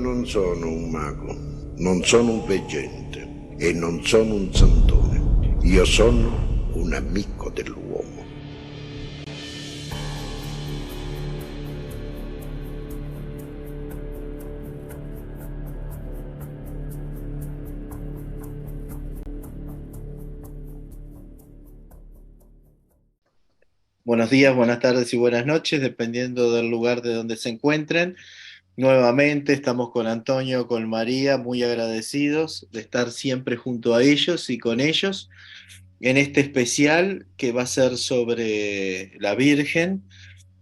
non sono un mago, non sono un veggente e non sono un santone. Io sono un amico dell'uomo. Buenos días, buenas tardes y buenas noches, dependiendo del lugar de donde se encuentren. Nuevamente estamos con Antonio, con María, muy agradecidos de estar siempre junto a ellos y con ellos en este especial que va a ser sobre la Virgen,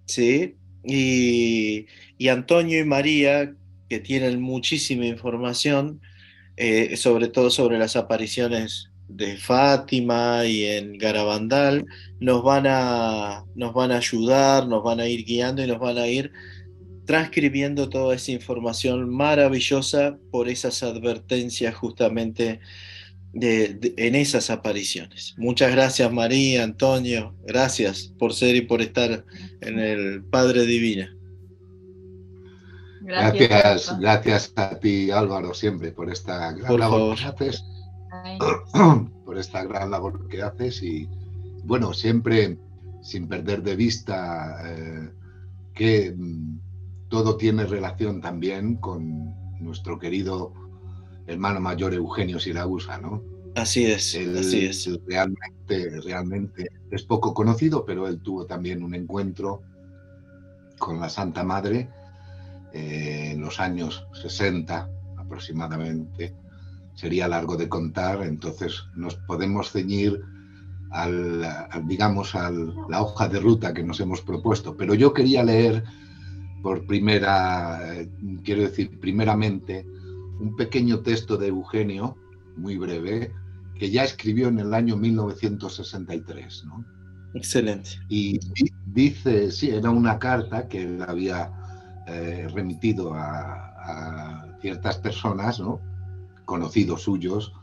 ¿sí? Y Antonio y María, que tienen muchísima información, sobre todo sobre las apariciones de Fátima y en Garabandal, nos van a ayudar, nos van a ir guiando y nos van a ir transcribiendo toda esa información maravillosa por esas advertencias justamente en esas apariciones. Muchas gracias María, Antonio, gracias por ser y por estar en el Padre Divina. Gracias a ti, Álvaro, siempre por esta gran labor que haces, por esta gran labor que haces y, bueno, siempre sin perder de vista que todo tiene relación también con nuestro querido hermano mayor Eugenio Siragusa, ¿no? Así es, así es. Realmente es poco conocido, pero él tuvo también un encuentro con la Santa Madre en los años 60 aproximadamente. Sería largo de contar, entonces nos podemos ceñir digamos, a la hoja de ruta que nos hemos propuesto. Pero yo quería leer primeramente, un pequeño texto de Eugenio, muy breve, que ya escribió en el año 1963, ¿no? Excelente. Y dice, sí, era una carta que él había remitido a ciertas personas, ¿no? Conocidos suyos,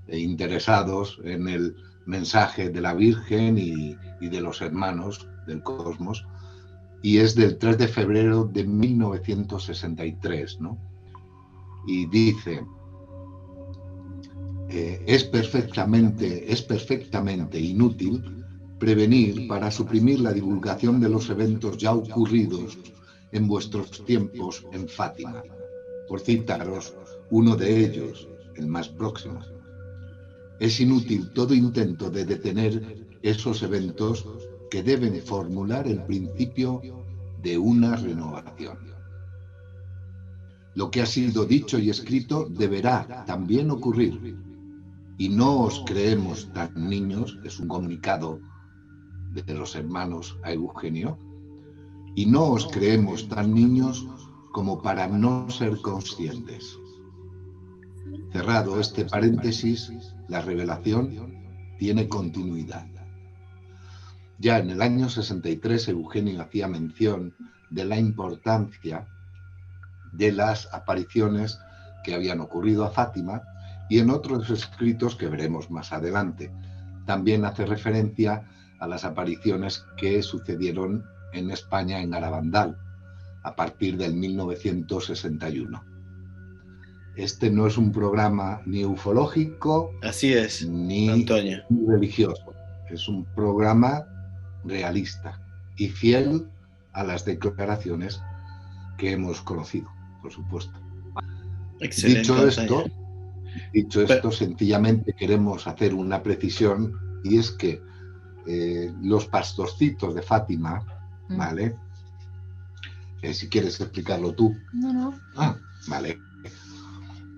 interesados en el mensaje de la Virgen y de los hermanos del cosmos, y es del 3 de febrero de 1963, ¿no? Y dice, es perfectamente inútil prevenir para suprimir la divulgación de los eventos ya ocurridos en vuestros tiempos en Fátima, por citaros uno de ellos, el más próximo. Es inútil todo intento de detener esos eventos que deben formular el principio de una renovación. Lo que ha sido dicho y escrito deberá también ocurrir, y no os creemos tan niños, es un comunicado de los hermanos a Eugenio, y no os creemos tan niños como para no ser conscientes. Cerrado este paréntesis, la revelación tiene continuidad. Ya en el año 63 Eugenio hacía mención de la importancia de las apariciones que habían ocurrido a Fátima, y en otros escritos que veremos más adelante también hace referencia a las apariciones que sucedieron en España en Garabandal a partir del 1961. Este no es un programa ni ufológico, así es, ni Antonio, religioso. Es un programa realista y fiel a las declaraciones que hemos conocido, por supuesto. Excelente, dicho esto, sencillamente queremos hacer una precisión, y es que los pastorcitos de Fátima, ¿vale? Si quieres explicarlo tú. No. Vale.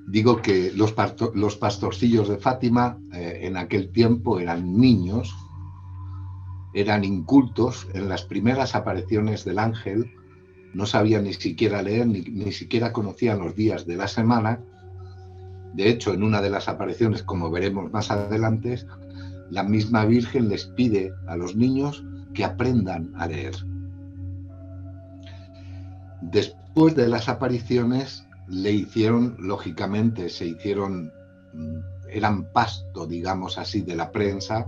Digo que los pastorcillos de Fátima en aquel tiempo eran niños, eran incultos. En las primeras apariciones del ángel no sabían ni siquiera leer, ni siquiera conocían los días de la semana. De hecho, en una de las apariciones, como veremos más adelante, la misma Virgen les pide a los niños que aprendan a leer. Después de las apariciones le hicieron, lógicamente, eran pasto, digamos así, de la prensa,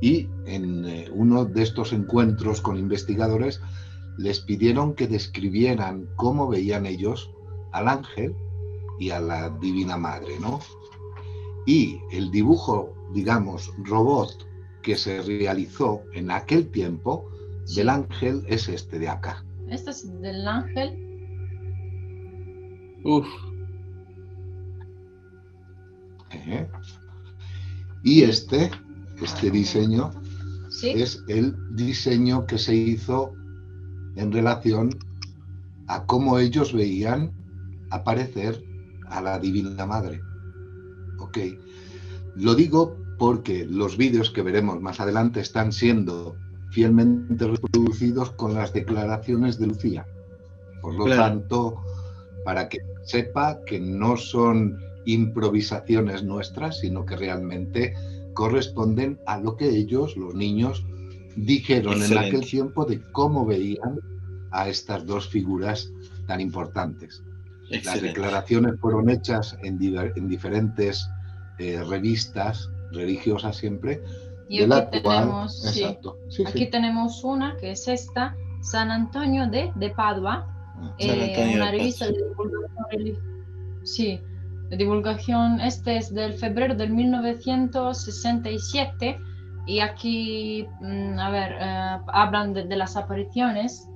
y en uno de estos encuentros con investigadores les pidieron que describieran cómo veían ellos al ángel y a la Divina Madre, ¿no? Y el dibujo, digamos, robot que se realizó en aquel tiempo del ángel es este de acá. Este es del ángel. Uf, Y este diseño Sí. es el diseño que se hizo en relación a cómo ellos veían aparecer a la Divina Madre. ¿Ok? Lo digo porque los vídeos que veremos más adelante están siendo fielmente reproducidos con las declaraciones de Lucía. Por lo tanto, para que sepa que no son improvisaciones nuestras, sino que realmente corresponden a lo que ellos, los niños, dijeron en aquel tiempo de cómo veían a estas dos figuras tan importantes. Las declaraciones fueron hechas en diferentes revistas religiosas siempre. Y aquí tenemos, aquí tenemos una que es esta, San Antonio de Padua, una revista de divulgación. Sí, de divulgación. Este es del febrero del 1967 y aquí, hablan de las apariciones.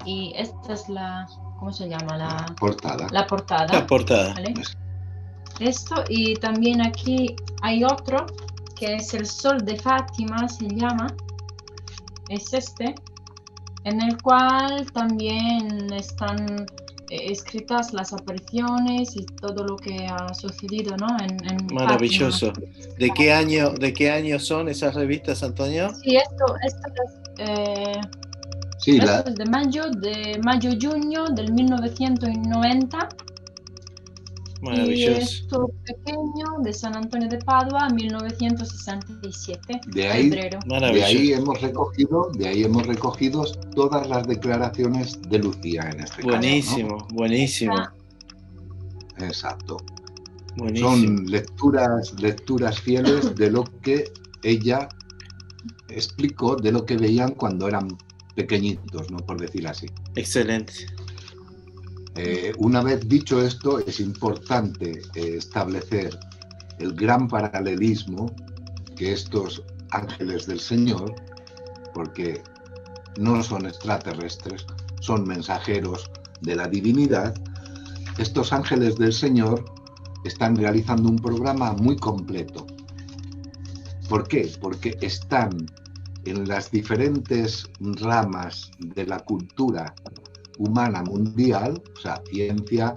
Y esta es la, ¿cómo se llama? La portada. La portada. ¿Vale? Esto, y también aquí hay otro que es el Sol de Fátima, se llama. Es este, en el cual también están escritas las apariciones y todo lo que ha sucedido, ¿no? En maravilloso. Fátima. ¿De qué año son esas revistas, Antonio? Sí, esto es, esto es de mayo-junio del 1990. Maravilloso. Y esto pequeño de San Antonio de Padua, 1967, de ahí, febrero. De ahí hemos recogido todas las declaraciones de Lucía en este buenísimo, caso, ¿no? Buenísimo. Exacto. Buenísimo. Son lecturas fieles de lo que ella explicó, de lo que veían cuando eran pequeñitos, ¿no? Por decir así. Excelente. Una vez dicho esto, es importante establecer el gran paralelismo que estos ángeles del Señor, porque no son extraterrestres, son mensajeros de la divinidad, estos ángeles del Señor están realizando un programa muy completo. ¿Por qué? Porque están en las diferentes ramas de la cultura humana mundial, o sea, ciencia,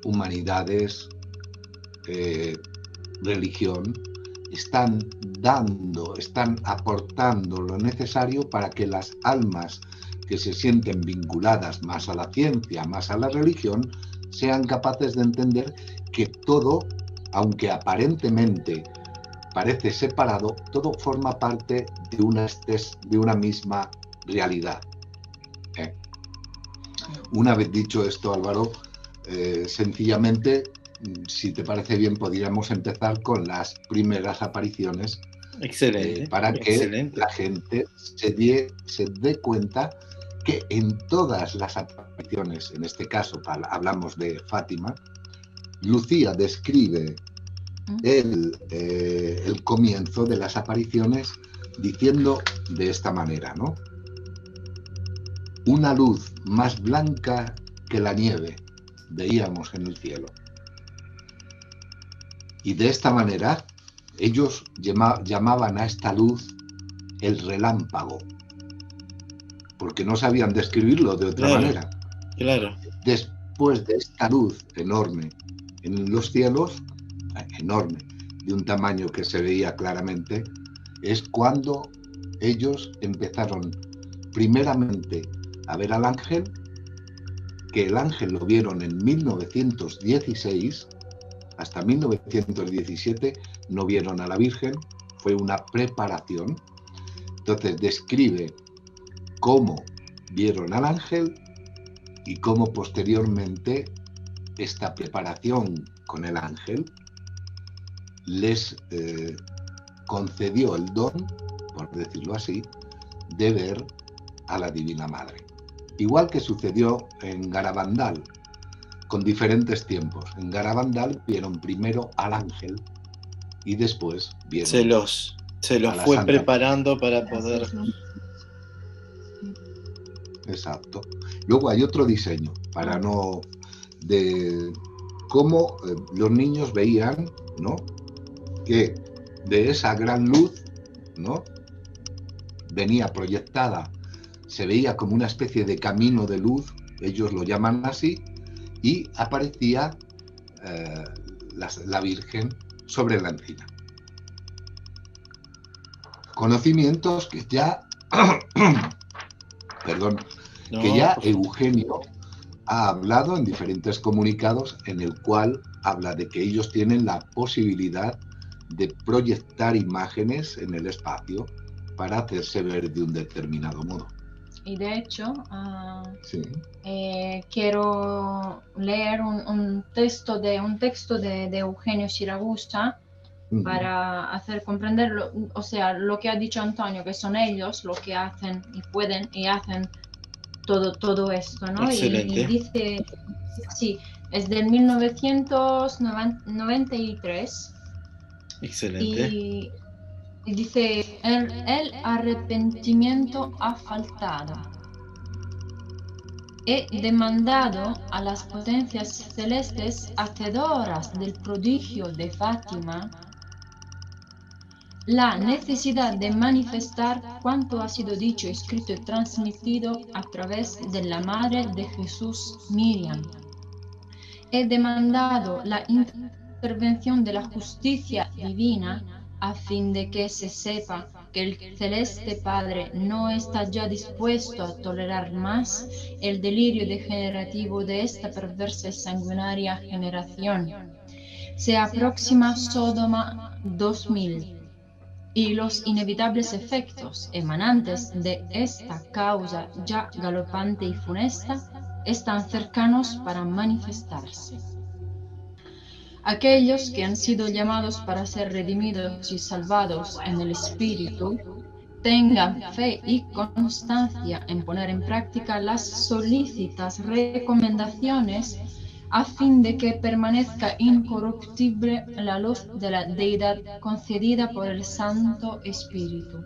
humanidades, religión, están aportando lo necesario para que las almas que se sienten vinculadas más a la ciencia, más a la religión, sean capaces de entender que todo, aunque aparentemente parece separado, todo forma parte de una misma realidad. Una vez dicho esto, Álvaro, sencillamente, si te parece bien, podríamos empezar con las primeras apariciones. Excelente. Para que la gente se dé cuenta que en todas las apariciones, en este caso hablamos de Fátima, Lucía describe el comienzo de las apariciones diciendo de esta manera, ¿no? Una luz más blanca que la nieve veíamos en el cielo. Y de esta manera ellos llamaban a esta luz el relámpago, porque no sabían describirlo de otra manera. Claro. Después de esta luz enorme en los cielos, enorme, de un tamaño que se veía claramente, es cuando ellos empezaron primeramente a ver al ángel, que el ángel lo vieron en 1916, hasta 1917 no vieron a la Virgen, fue una preparación. Entonces describe cómo vieron al ángel y cómo posteriormente esta preparación con el ángel les concedió el don, por decirlo así, de ver a la Divina Madre. igual que sucedió en Garabandal, con diferentes tiempos. En Garabandal vieron primero al ángel y después vieron Se los fue Santa preparando para poder... Exacto. Luego hay otro diseño, para no... de cómo los niños veían, ¿no?, que de esa gran luz, ¿no?, venía proyectada, se veía como una especie de camino de luz, ellos lo llaman así, y aparecía la Virgen sobre la encina. Conocimientos que ya, perdón, No, que ya Eugenio ha hablado en diferentes comunicados, en el cual habla de que ellos tienen la posibilidad de proyectar imágenes en el espacio para hacerse ver de un determinado modo. Y de hecho, Sí. quiero leer un texto de Eugenio Siragusa para hacer comprenderlo, o sea, lo que ha dicho Antonio, que son ellos los que hacen y pueden y hacen todo esto, ¿no? Excelente. Y dice, sí, es del 1993. Excelente. Y dice, el arrepentimiento ha faltado. He demandado a las potencias celestes hacedoras del prodigio de Fátima la necesidad de manifestar cuanto ha sido dicho, escrito y transmitido a través de la Madre de Jesús, Miriam. He demandado la intervención de la justicia divina a fin de que se sepa que el Celeste Padre no está ya dispuesto a tolerar más el delirio degenerativo de esta perversa y sanguinaria generación. Se aproxima Sodoma 2000 y los inevitables efectos emanantes de esta causa ya galopante y funesta están cercanos para manifestarse. Aquellos que han sido llamados para ser redimidos y salvados en el Espíritu, tengan fe y constancia en poner en práctica las solícitas recomendaciones a fin de que permanezca incorruptible la luz de la Deidad concedida por el Santo Espíritu.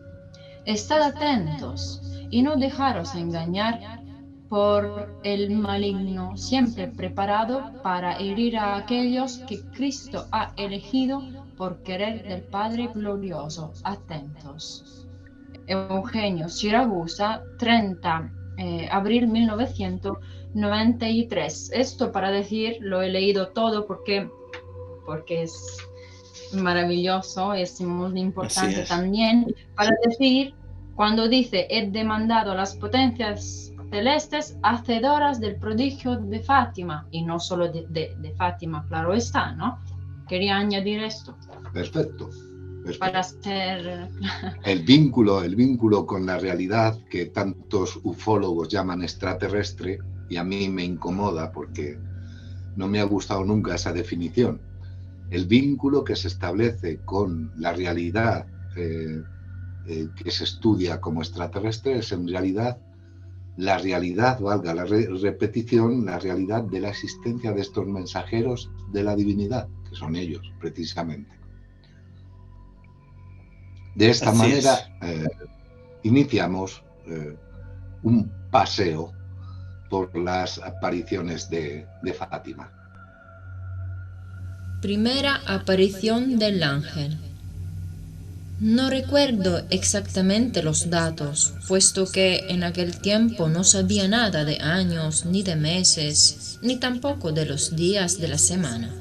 Estad atentos y no dejaros engañar por el maligno, siempre preparado para herir a aquellos que Cristo ha elegido por querer del Padre glorioso. Atentos. Eugenio Siragusa, 30 abril 1993. Esto para decir, lo he leído todo porque es maravilloso, es muy importante también, para decir, cuando dice, he demandado a las potencias celestes hacedoras del prodigio de Fátima, y no solo de Fátima, claro está, ¿no? Quería añadir esto. Perfecto. Para hacer... el vínculo con la realidad que tantos ufólogos llaman extraterrestre, y a mí me incomoda porque no me ha gustado nunca esa definición. El vínculo que se establece con la realidad que se estudia como extraterrestre es en realidad la realidad, valga la repetición, la realidad de la existencia de estos mensajeros de la divinidad, que son ellos, precisamente. De esta manera iniciamos un paseo por las apariciones de Fátima. Primera aparición del ángel. No recuerdo exactamente los datos, puesto que en aquel tiempo no sabía nada de años, ni de meses, ni tampoco de los días de la semana.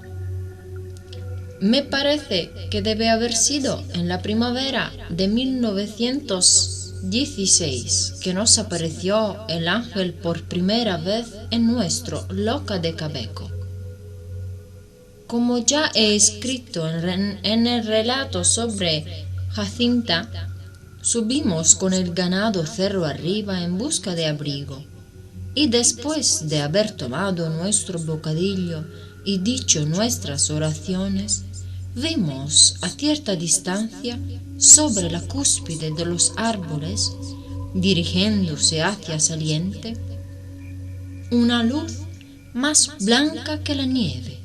Me parece que debe haber sido en la primavera de 1916 que nos apareció el ángel por primera vez en nuestro Loca de Cabeco. Como ya he escrito en el relato sobre Jacinta, subimos con el ganado cerro arriba en busca de abrigo, y después de haber tomado nuestro bocadillo y dicho nuestras oraciones, vimos a cierta distancia, sobre la cúspide de los árboles, dirigiéndose hacia Saliente, una luz más blanca que la nieve.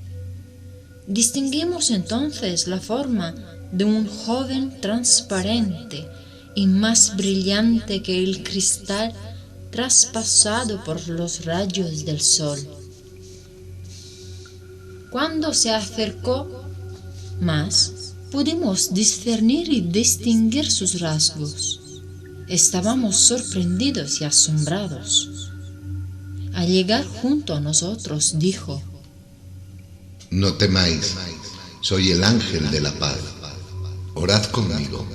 Distinguimos entonces la forma de un joven transparente y más brillante que el cristal traspasado por los rayos del sol. Cuando se acercó más, pudimos discernir y distinguir sus rasgos. Estábamos sorprendidos y asombrados. Al llegar junto a nosotros, dijo: No temáis, soy el ángel de la paz. Orad conmigo.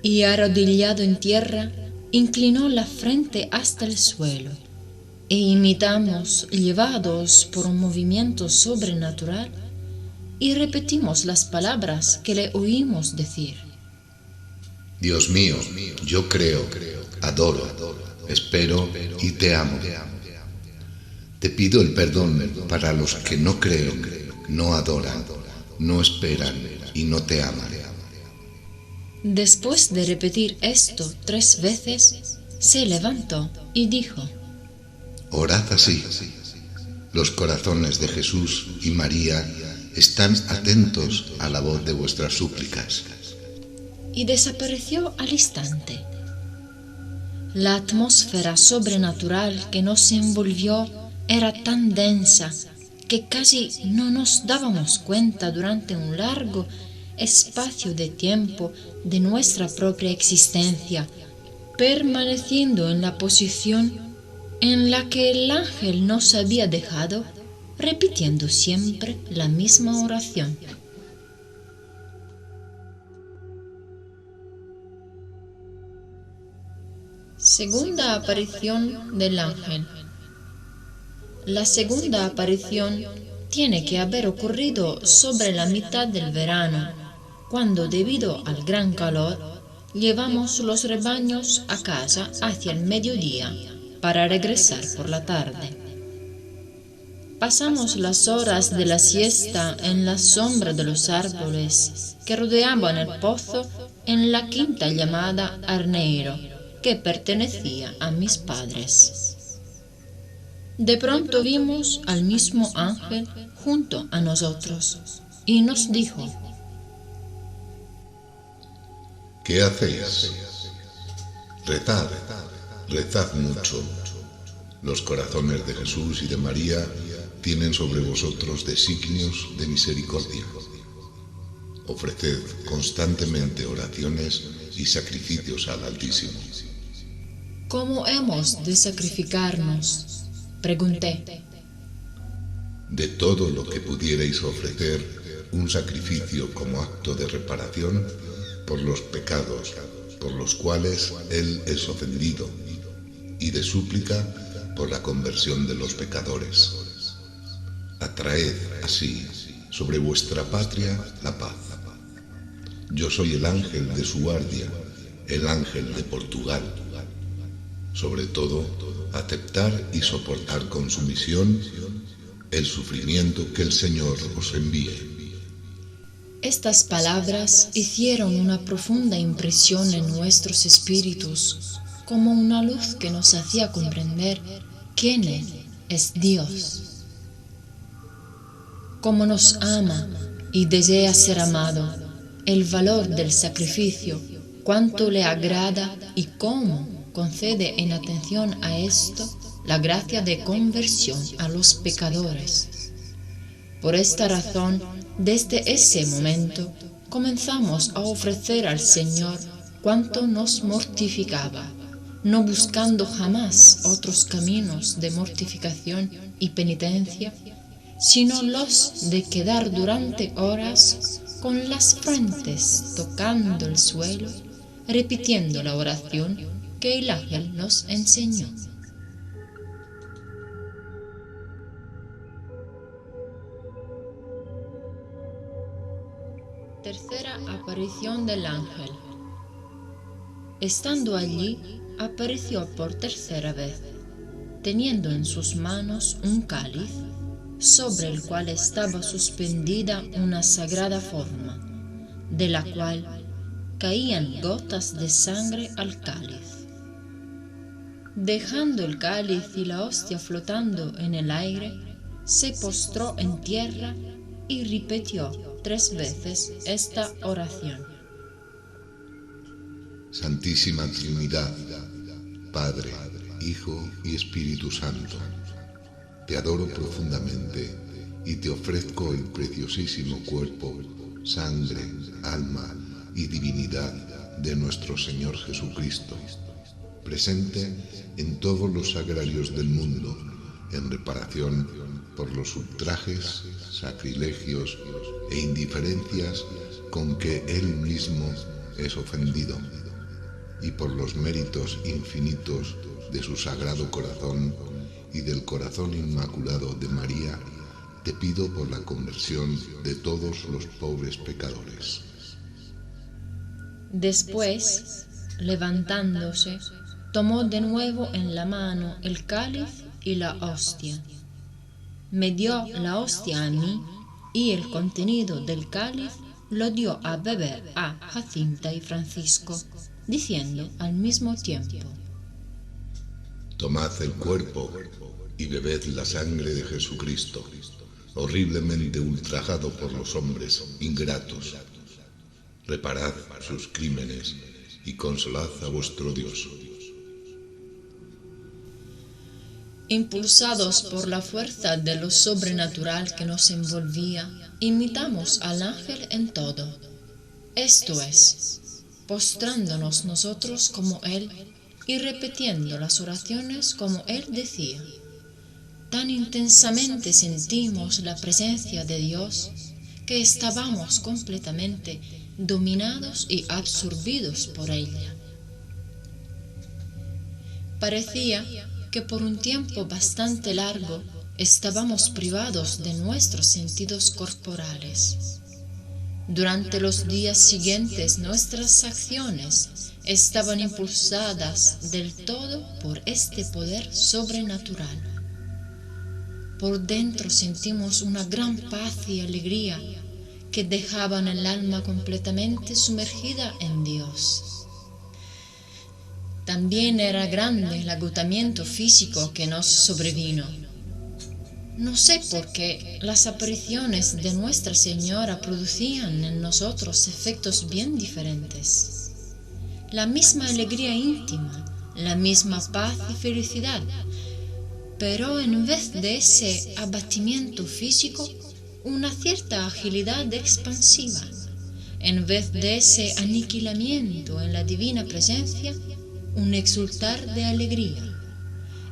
Y arrodillado en tierra, inclinó la frente hasta el suelo, e imitamos, llevados por un movimiento sobrenatural, y repetimos las palabras que le oímos decir. Dios mío, yo creo, adoro, espero y te amo. Te pido el perdón para los que no creen, no adoran, no esperan y no te aman. Después de repetir esto 3 veces, se levantó y dijo: Orad así. Los corazones de Jesús y María están atentos a la voz de vuestras súplicas. Y desapareció al instante. La atmósfera sobrenatural que nos envolvió era tan densa que casi no nos dábamos cuenta durante un largo espacio de tiempo de nuestra propia existencia, permaneciendo en la posición en la que el ángel nos había dejado, repitiendo siempre la misma oración. Segunda aparición del ángel. La segunda aparición tiene que haber ocurrido sobre la mitad del verano, cuando, debido al gran calor, llevamos los rebaños a casa hacia el mediodía para regresar por la tarde. Pasamos las horas de la siesta en la sombra de los árboles que rodeaban el pozo en la quinta llamada Arneiro, que pertenecía a mis padres. De pronto vimos al mismo ángel junto a nosotros y nos dijo: ¿Qué hacéis? Rezad, rezad mucho. Los corazones de Jesús y de María tienen sobre vosotros designios de misericordia. Ofreced constantemente oraciones y sacrificios al Altísimo. ¿Cómo hemos de sacrificarnos?, pregunté. De todo lo que pudierais ofrecer un sacrificio como acto de reparación por los pecados por los cuales Él es ofendido, y de súplica por la conversión de los pecadores. Atraed así sobre vuestra patria la paz. Yo soy el ángel de su guardia, el ángel de Portugal. Sobre todo, aceptar y soportar con sumisión el sufrimiento que el Señor os envíe. Estas palabras hicieron una profunda impresión en nuestros espíritus, como una luz que nos hacía comprender quién es Dios, cómo nos ama y desea ser amado, el valor del sacrificio, cuánto le agrada y cómo concede en atención a esto la gracia de conversión a los pecadores. Por esta razón, desde ese momento, comenzamos a ofrecer al Señor cuanto nos mortificaba, no buscando jamás otros caminos de mortificación y penitencia, sino los de quedar durante horas con las frentes tocando el suelo, repitiendo la oración que el ángel nos enseñó. Tercera aparición del ángel. Estando allí, apareció por tercera vez, teniendo en sus manos un cáliz, sobre el cual estaba suspendida una sagrada forma, de la cual caían gotas de sangre al cáliz. dejando el cáliz y la hostia flotando en el aire, se postró en tierra y repitió 3 veces esta oración. Santísima Trinidad, Padre, Hijo y Espíritu Santo, te adoro profundamente y te ofrezco el preciosísimo cuerpo, sangre, alma y divinidad de nuestro Señor Jesucristo, presente en todos los sagrarios del mundo, en reparación por los ultrajes, sacrilegios e indiferencias con que Él mismo es ofendido, y por los méritos infinitos de su Sagrado Corazón y del Corazón Inmaculado de María, te pido por la conversión de todos los pobres pecadores. Después, levantándose, tomó de nuevo en la mano el cáliz y la hostia. Me dio la hostia a mí y el contenido del cáliz lo dio a beber a Jacinta y Francisco, diciendo al mismo tiempo: Tomad el cuerpo y bebed la sangre de Jesucristo, horriblemente ultrajado por los hombres ingratos. Reparad sus crímenes y consolad a vuestro Dios. Impulsados por la fuerza de lo sobrenatural que nos envolvía, imitamos al ángel en todo. Esto es, postrándonos nosotros como él y repitiendo las oraciones como él decía. Tan intensamente sentimos la presencia de Dios que estábamos completamente dominados y absorbidos por ella. Parecía que por un tiempo bastante largo estábamos privados de nuestros sentidos corporales. Durante los días siguientes nuestras acciones estaban impulsadas del todo por este poder sobrenatural. Por dentro sentimos una gran paz y alegría que dejaban el alma completamente sumergida en Dios. También era grande el agotamiento físico que nos sobrevino. No sé por qué las apariciones de Nuestra Señora producían en nosotros efectos bien diferentes. La misma alegría íntima, la misma paz y felicidad, pero en vez de ese abatimiento físico, una cierta agilidad expansiva. En vez de ese aniquilamiento en la divina presencia, un exultar de alegría.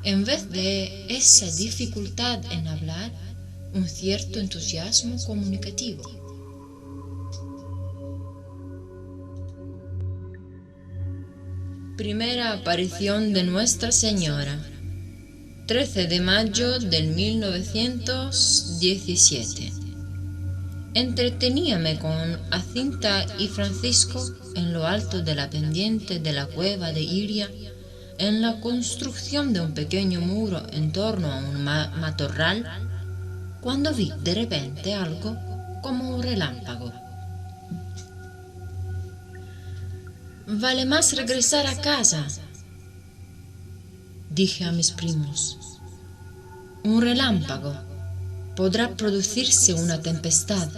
En vez de esa dificultad en hablar, un cierto entusiasmo comunicativo. Primera aparición de Nuestra Señora, 13 de mayo del 1917. Entreteníame con Jacinta y Francisco en lo alto de la pendiente de la cueva de Iria, en la construcción de un pequeño muro en torno a un matorral, cuando vi de repente algo como un relámpago. Vale más regresar a casa, dije a mis primos. Un relámpago. Podrá producirse una tempestad.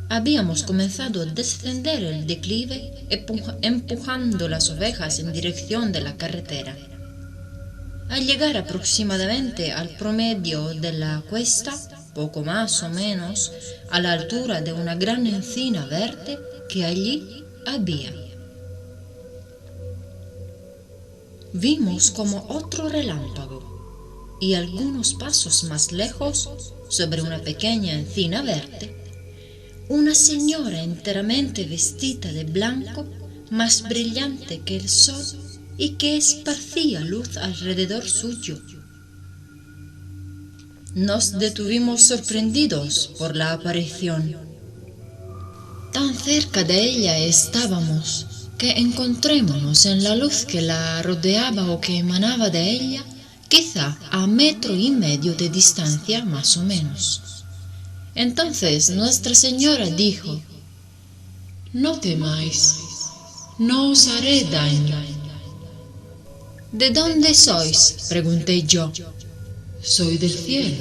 Habíamos comenzado a descender el declive empujando las ovejas en dirección de la carretera. Al llegar aproximadamente al promedio de la cuesta, poco más o menos a la altura de una gran encina verde que allí había, vimos como otro relámpago, y algunos pasos más lejos, sobre una pequeña encina verde, una señora enteramente vestida de blanco, más brillante que el sol y que esparcía luz alrededor suyo. Nos detuvimos sorprendidos por la aparición. Tan cerca de ella estábamos que encontrémonos en la luz que la rodeaba o que emanaba de ella, quizá a 1,5 metros de distancia más o menos. Entonces Nuestra Señora dijo: «No temáis, no os haré daño». ¿De dónde sois?, pregunté yo. Soy del cielo.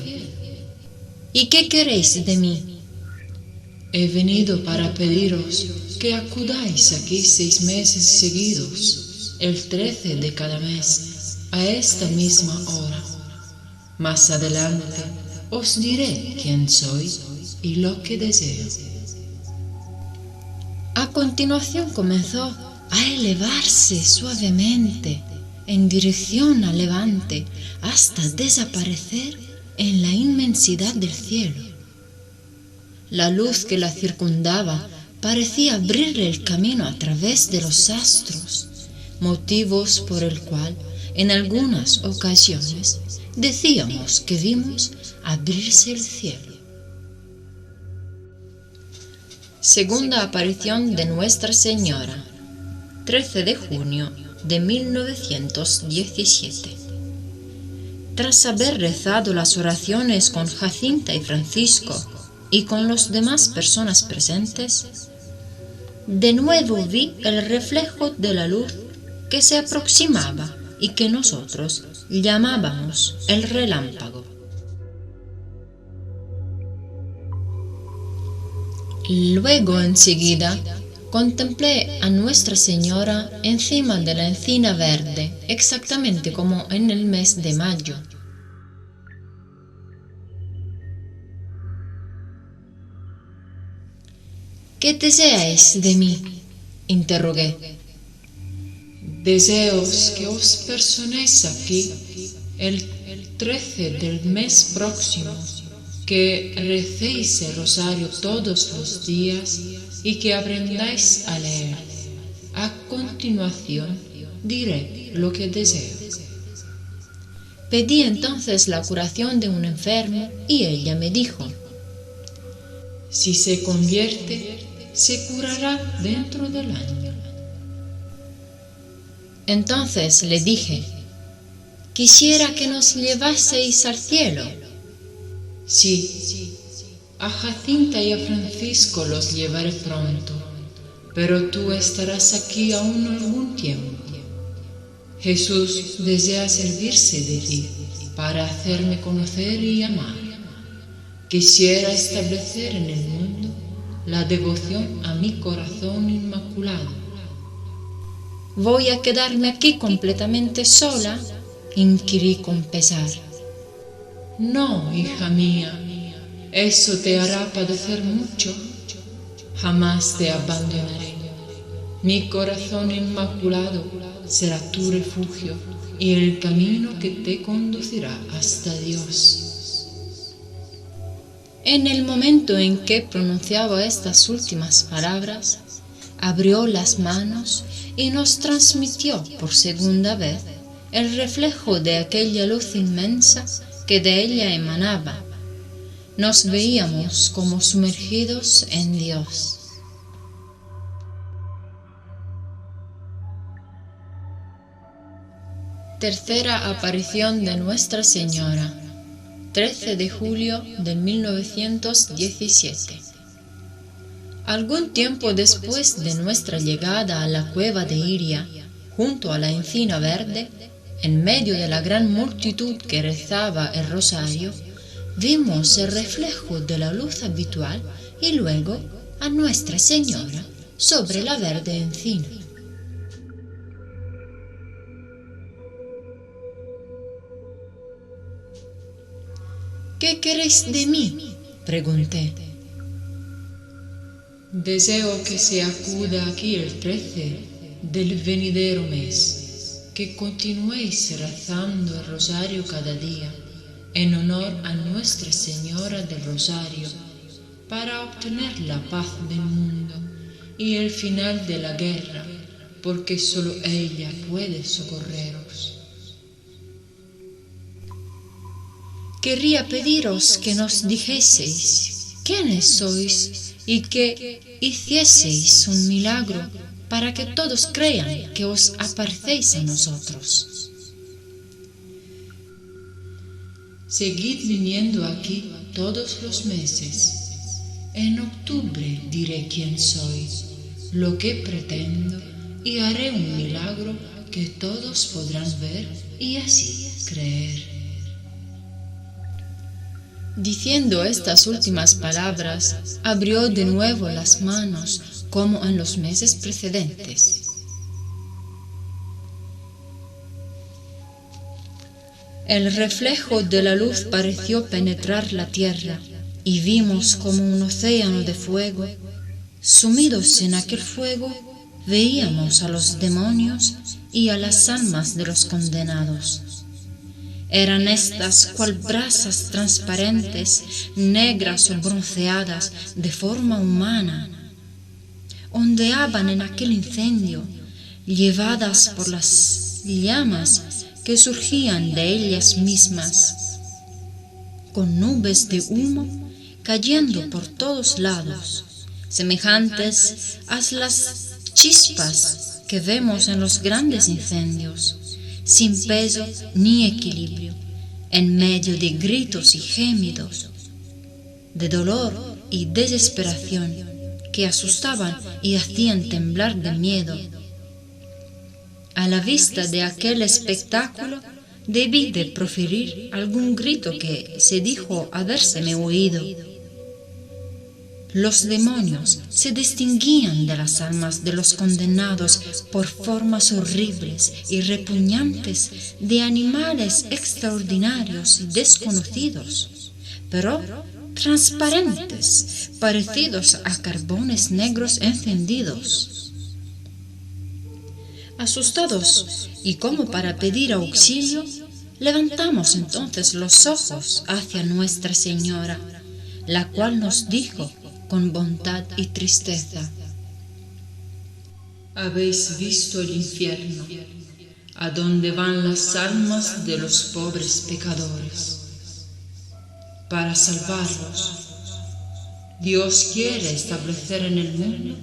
¿Y qué queréis de mí? He venido para pediros que acudáis aquí 6 meses seguidos, el 13 de cada mes, a esta misma hora. Más adelante os diré quién soy y lo que deseo. A continuación comenzó a elevarse suavemente en dirección al levante hasta desaparecer en la inmensidad del cielo. La luz que la circundaba parecía abrirle el camino a través de los astros, motivos por el cual en algunas ocasiones decíamos que vimos abrirse el cielo. Segunda aparición de Nuestra Señora, 13 de junio de 1917. Tras haber rezado las oraciones con Jacinta y Francisco y con las demás personas presentes, de nuevo vi el reflejo de la luz que se aproximaba y que nosotros llamábamos el relámpago. Luego enseguida contemplé a Nuestra Señora encima de la encina verde, exactamente como en el mes de mayo. ¿Qué deseáis de mí?, interrogué. Deseos que os personéis aquí el 13 del mes próximo, que recéis el rosario todos los días y que aprendáis a leer. A continuación diré lo que deseo. Pedí entonces la curación de un enfermo y ella me dijo: si se convierte, se curará dentro del año. Entonces le dije: quisiera que nos llevaseis al cielo. Sí, a Jacinta y a Francisco los llevaré pronto, pero tú estarás aquí aún algún tiempo. Jesús desea servirse de ti para hacerme conocer y amar. Quisiera establecer en el mundo la devoción a mi corazón inmaculado. ¿Voy a quedarme aquí completamente sola?, inquirí con pesar. No, hija mía, eso te hará padecer mucho. Jamás te abandonaré. Mi corazón inmaculado será tu refugio y el camino que te conducirá hasta Dios. En el momento en que pronunciaba estas últimas palabras, abrió las manos y nos transmitió por segunda vez el reflejo de aquella luz inmensa que de ella emanaba. Nos veíamos como sumergidos en Dios. Tercera aparición de Nuestra Señora, 13 de julio de 1917. Algún tiempo después de nuestra llegada a la cueva de Iria, junto a la encina verde, en medio de la gran multitud que rezaba el rosario, vimos el reflejo de la luz habitual y luego a Nuestra Señora sobre la verde encina. ¿Qué queréis de mí?, pregunté. Deseo que se acuda aquí el 13 del venidero mes, que continuéis rezando el rosario cada día en honor a Nuestra Señora del Rosario, para obtener la paz del mundo y el final de la guerra, porque solo ella puede socorreros. Querría pediros que nos dijeseis quiénes sois y que hicieseis un milagro para que todos crean que os aparecéis a nosotros. Seguid viniendo aquí todos los meses. En octubre diré quién soy, lo que pretendo y haré un milagro que todos podrán ver y así creer. Diciendo estas últimas palabras, abrió de nuevo las manos como en los meses precedentes. El reflejo de la luz pareció penetrar la tierra y vimos como un océano de fuego. Sumidos en aquel fuego, veíamos a los demonios y a las almas de los condenados. Eran estas cual brasas transparentes, negras o bronceadas de forma humana. Ondeaban en aquel incendio, llevadas por las llamas que surgían de ellas mismas, con nubes de humo cayendo por todos lados, semejantes a las chispas que vemos en los grandes incendios, sin peso ni equilibrio, en medio de gritos y gemidos, de dolor y desesperación que asustaban y hacían temblar de miedo. A la vista de aquel espectáculo debí de proferir algún grito que se dijo habérseme oído. Los demonios se distinguían de las almas de los condenados por formas horribles y repugnantes de animales extraordinarios y desconocidos, pero transparentes, parecidos a carbones negros encendidos. Asustados y como para pedir auxilio, levantamos entonces los ojos hacia Nuestra Señora, la cual nos dijo con bondad y tristeza: Habéis visto el infierno, a donde van las almas de los pobres pecadores. Para salvarlos, Dios quiere establecer en el mundo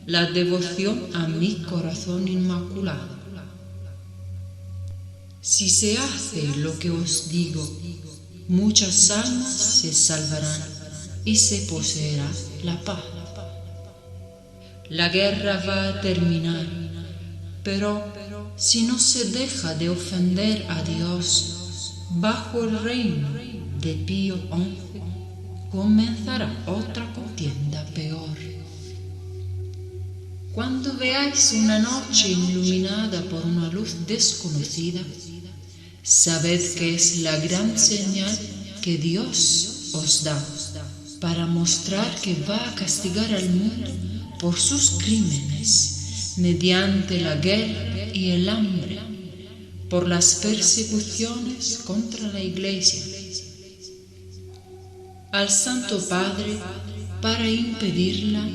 la devoción a mi corazón inmaculado. Si se hace lo que os digo, muchas almas se salvarán y se poseerá la paz. La guerra va a terminar, pero si no se deja de ofender a Dios bajo el reino de Pío XI, comenzará otra contienda peor. Cuando veáis una noche iluminada por una luz desconocida, sabed que es la gran señal que Dios os da para mostrar que va a castigar al mundo por sus crímenes, mediante la guerra y el hambre, por las persecuciones contra la Iglesia. Al Santo Padre, para impedirla,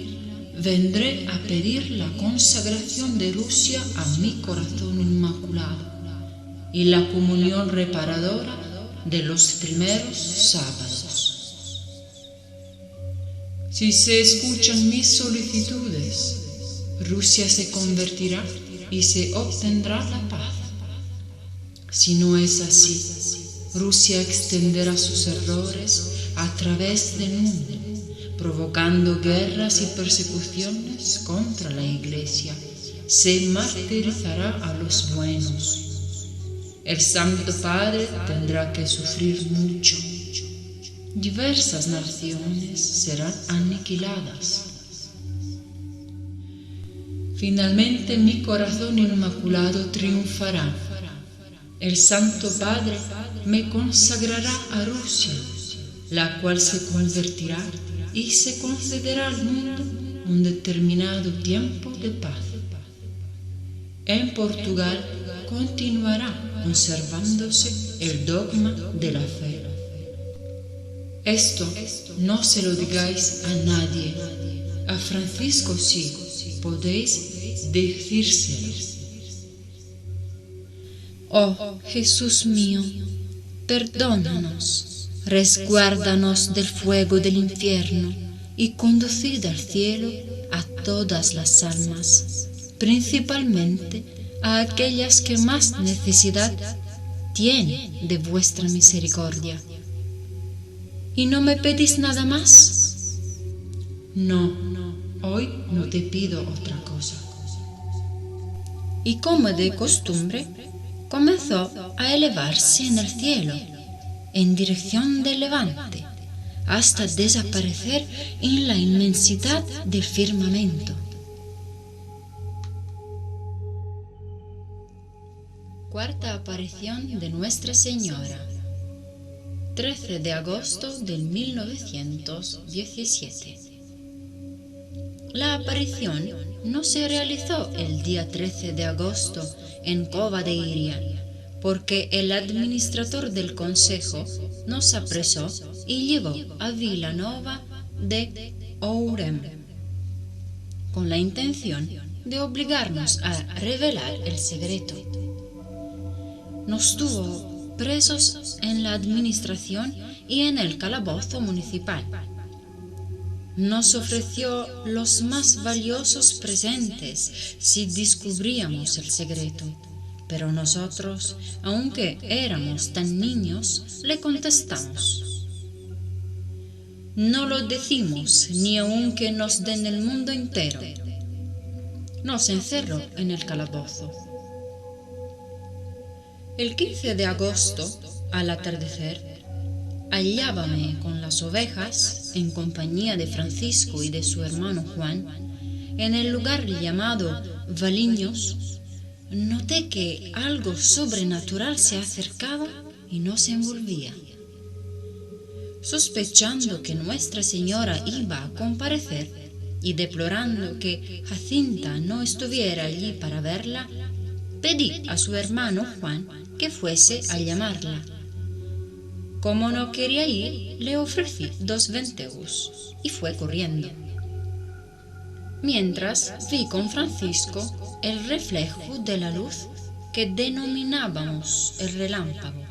vendré a pedir la consagración de Rusia a mi corazón inmaculado y la comunión reparadora de los primeros sábados. Si se escuchan mis solicitudes, Rusia se convertirá y se obtendrá la paz. Si no es así, Rusia extenderá sus errores a través del mundo, provocando guerras y persecuciones contra la Iglesia. Se martirizará a los buenos. El Santo Padre tendrá que sufrir mucho. Diversas naciones serán aniquiladas. Finalmente mi corazón inmaculado triunfará. El Santo Padre me consagrará a Rusia, la cual se convertirá y se concederá al mundo un determinado tiempo de paz. En Portugal continuará conservándose el dogma de la fe. Esto no se lo digáis a nadie. A Francisco sí, podéis decírselo. Oh Jesús mío, perdónanos, resguárdanos del fuego del infierno y conducid al cielo a todas las almas, principalmente a aquellas que más necesidad tienen de vuestra misericordia. ¿Y no me pedís nada más? No, hoy no te pido otra cosa. y como de costumbre, comenzó a elevarse en el cielo, en dirección del levante, hasta desaparecer en la inmensidad del firmamento. Cuarta aparición de Nuestra Señora, 13 de agosto del 1917. La aparición no se realizó el día 13 de agosto en Cova de Iria, porque el administrador del consejo nos apresó y llevó a Vilanova de Ourem, con la intención de obligarnos a revelar el secreto. Nos tuvo presos en la administración y en el calabozo municipal. Nos ofreció los más valiosos presentes si descubríamos el secreto, pero nosotros, aunque éramos tan niños, le contestamos: no lo decimos ni aunque nos den el mundo entero. Nos encerró en el calabozo. El 15 de agosto, al atardecer, hallábame con las ovejas, en compañía de Francisco y de su hermano Juan, en el lugar llamado Valiños. Noté que algo sobrenatural se acercaba y nos envolvía. Sospechando que Nuestra Señora iba a comparecer y deplorando que Jacinta no estuviera allí para verla, pedí a su hermano Juan que fuese a llamarla. Como no quería ir, le ofrecí 2 venteux y fue corriendo. Mientras vi con Francisco el reflejo de la luz que denominábamos el relámpago.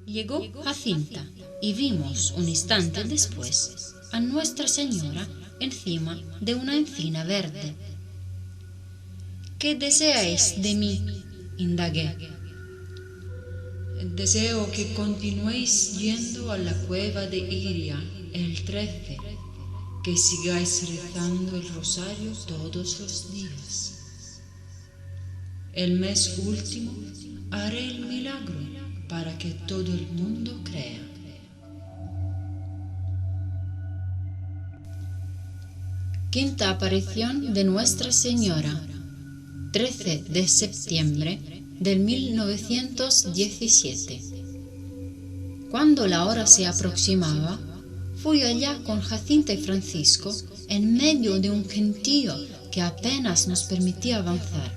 Llegó Jacinta y vimos un instante después a Nuestra Señora encima de una encina verde. ¿Qué deseáis de mí?, indagué. Deseo que continuéis yendo a la cueva de Iria el 13, que sigáis rezando el rosario todos los días. El mes último haré el milagro para que todo el mundo crea. Quinta aparición de Nuestra Señora, 13 de septiembre del 1917. Cuando la hora se aproximaba, fui allá con Jacinta y Francisco en medio de un gentío que apenas nos permitía avanzar.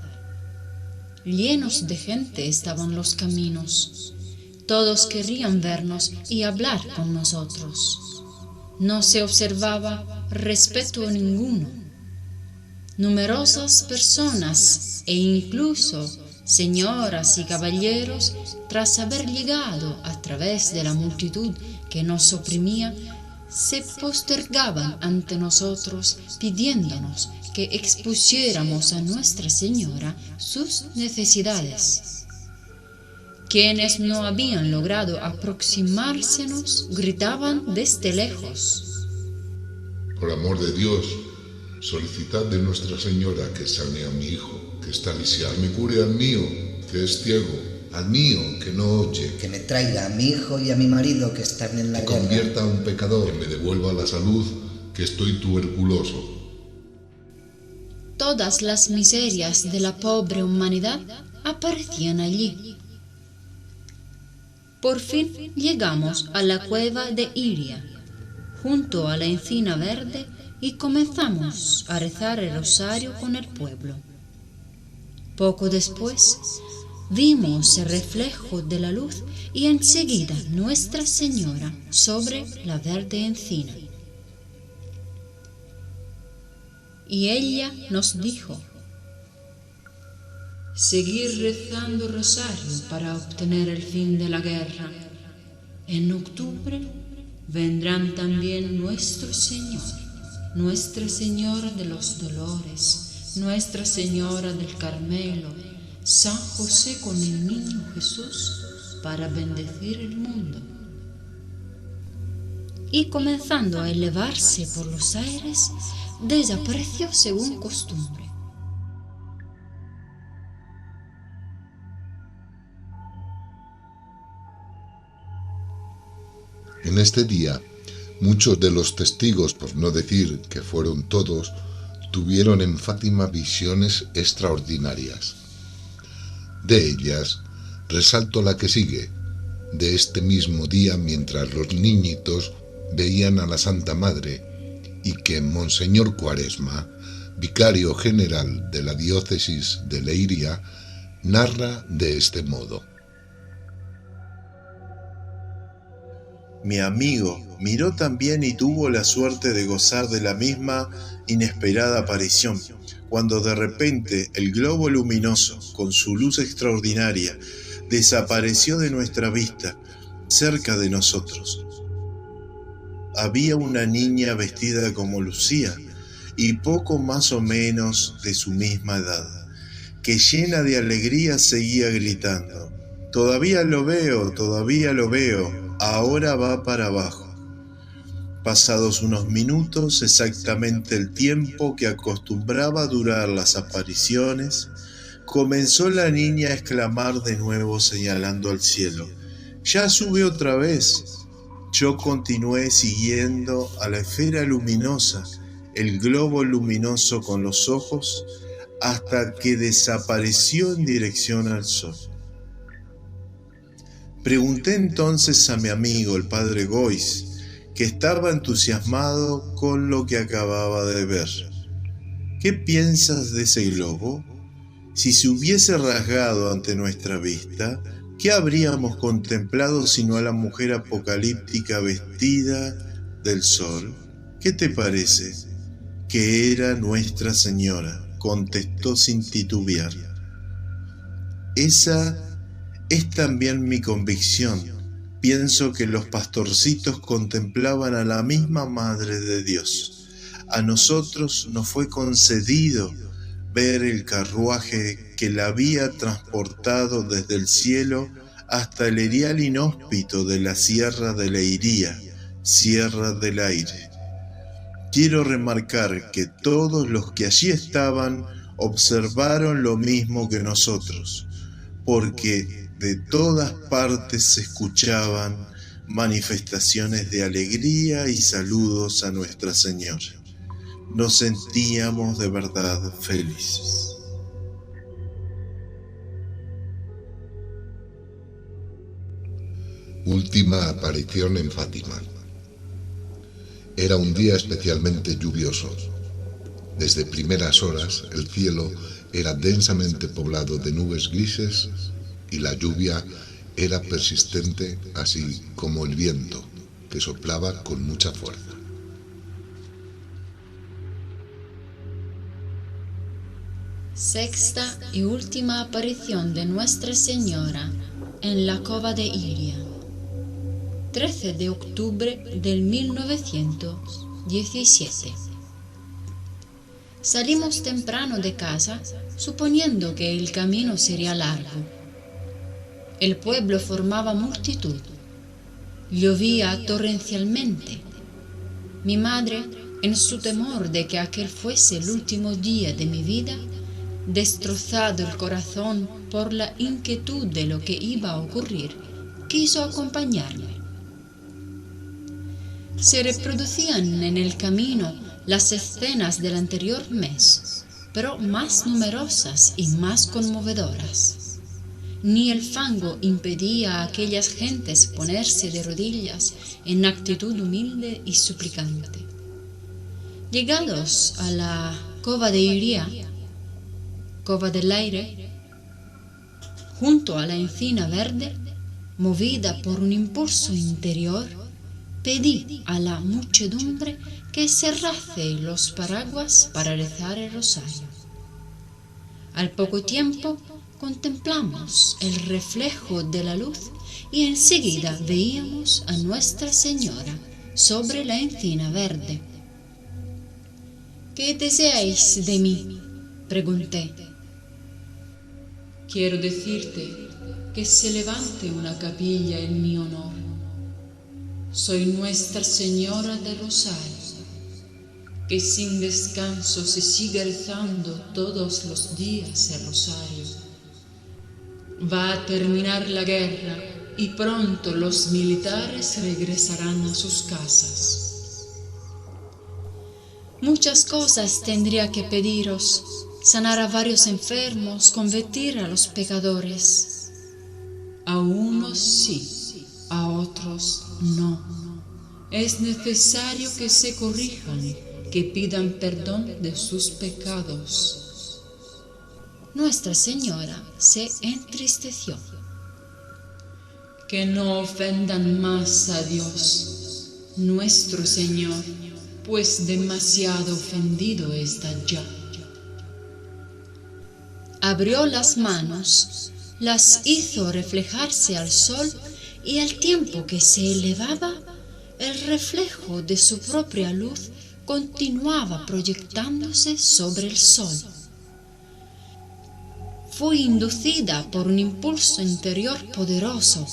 Llenos de gente estaban los caminos. Todos querían vernos y hablar con nosotros. No se observaba respeto ninguno. Numerosas personas e incluso señoras y caballeros, tras haber llegado a través de la multitud que nos oprimía, se postergaban ante nosotros pidiéndonos que expusiéramos a Nuestra Señora sus necesidades. Quienes no habían logrado aproximársenos gritaban desde lejos: por amor de Dios, solicitad de Nuestra Señora que sane a mi hijo, que está lisiado, me cure al mío, que es ciego, al mío, que no oye, que me traiga a mi hijo y a mi marido que están en la guerra, que convierta a un pecador, que me devuelva la salud, que estoy tuberculoso. Todas las miserias de la pobre humanidad aparecían allí. Por fin llegamos a la cueva de Iria, junto a la encina verde, y comenzamos a rezar el rosario con el pueblo. Poco después vimos el reflejo de la luz y enseguida Nuestra Señora sobre la verde encina. Y ella nos dijo: seguir rezando rosario para obtener el fin de la guerra. En octubre vendrán también nuestro Señor, Nuestra Señora de los Dolores, Nuestra Señora del Carmelo, San José con el niño Jesús para bendecir el mundo. Y comenzando a elevarse por los aires, desapareció según costumbre. En este día, muchos de los testigos, por no decir que fueron todos, tuvieron en Fátima visiones extraordinarias. De ellas, resalto la que sigue, de este mismo día mientras los niñitos veían a la Santa Madre y que Monseñor Cuaresma, vicario general de la diócesis de Leiria, narra de este modo. Mi amigo miró también y tuvo la suerte de gozar de la misma inesperada aparición, cuando de repente el globo luminoso, con su luz extraordinaria, desapareció de nuestra vista, cerca de nosotros. Había una niña vestida como Lucía, y poco más o menos de su misma edad, que llena de alegría seguía gritando: todavía lo veo, ahora va para abajo. Pasados unos minutos, exactamente el tiempo que acostumbraba durar las apariciones, comenzó la niña a exclamar de nuevo señalando al cielo: ¡ya sube otra vez! Yo continué siguiendo a la esfera luminosa, el globo luminoso con los ojos, hasta que desapareció en dirección al sol. Pregunté entonces a mi amigo, el padre Gois, que estaba entusiasmado con lo que acababa de ver: ¿qué piensas de ese globo? Si se hubiese rasgado ante nuestra vista, ¿qué habríamos contemplado sino a la mujer apocalíptica vestida del sol? ¿Qué te parece? Que era Nuestra Señora, contestó sin titubear. Esa es también mi convicción. Pienso que los pastorcitos contemplaban a la misma Madre de Dios. A nosotros nos fue concedido ver el carruaje que la había transportado desde el cielo hasta el erial inhóspito de la Sierra de Leiria, Sierra del Aire. Quiero remarcar que todos los que allí estaban observaron lo mismo que nosotros, porque de todas partes se escuchaban manifestaciones de alegría y saludos a Nuestra Señora. Nos sentíamos de verdad felices. Última aparición en Fátima. Era un día especialmente lluvioso. Desde primeras horas el cielo era densamente poblado de nubes grises y la lluvia era persistente, así como el viento, que soplaba con mucha fuerza. Sexta y última aparición de Nuestra Señora en la cova de Iria. 13 de octubre del 1917. Salimos temprano de casa, suponiendo que el camino sería largo. El pueblo formaba multitud. Llovía torrencialmente. Mi madre, en su temor de que aquel fuese el último día de mi vida, destrozado el corazón por la inquietud de lo que iba a ocurrir, quiso acompañarme. Se reproducían en el camino las escenas del anterior mes, pero más numerosas y más conmovedoras. Ni el fango impedía a aquellas gentes ponerse de rodillas en actitud humilde y suplicante. Llegados a la cova de Iria, cova del aire, junto a la encina verde, movida por un impulso interior, pedí a la muchedumbre que cerrase los paraguas para rezar el rosario. Al poco tiempo contemplamos el reflejo de la luz y enseguida veíamos a Nuestra Señora sobre la encina verde. «¿Qué deseáis de mí?», pregunté. quiero decirte que se levante una capilla en mi honor. Soy Nuestra Señora del Rosario, que sin descanso se sigue rezando todos los días el rosario. Va a terminar la guerra y pronto los militares regresarán a sus casas. Muchas cosas tendría que pediros: sanar a varios enfermos, convertir a los pecadores. A unos sí, a otros no. Es necesario que se corrijan, que pidan perdón de sus pecados. Nuestra Señora se entristeció. Que no ofendan más a Dios, nuestro Señor, pues demasiado ofendido está ya. Abrió las manos, las hizo reflejarse al sol, y al tiempo que se elevaba, el reflejo de su propia luz continuaba proyectándose sobre el sol. Fui inducida por un impulso interior poderoso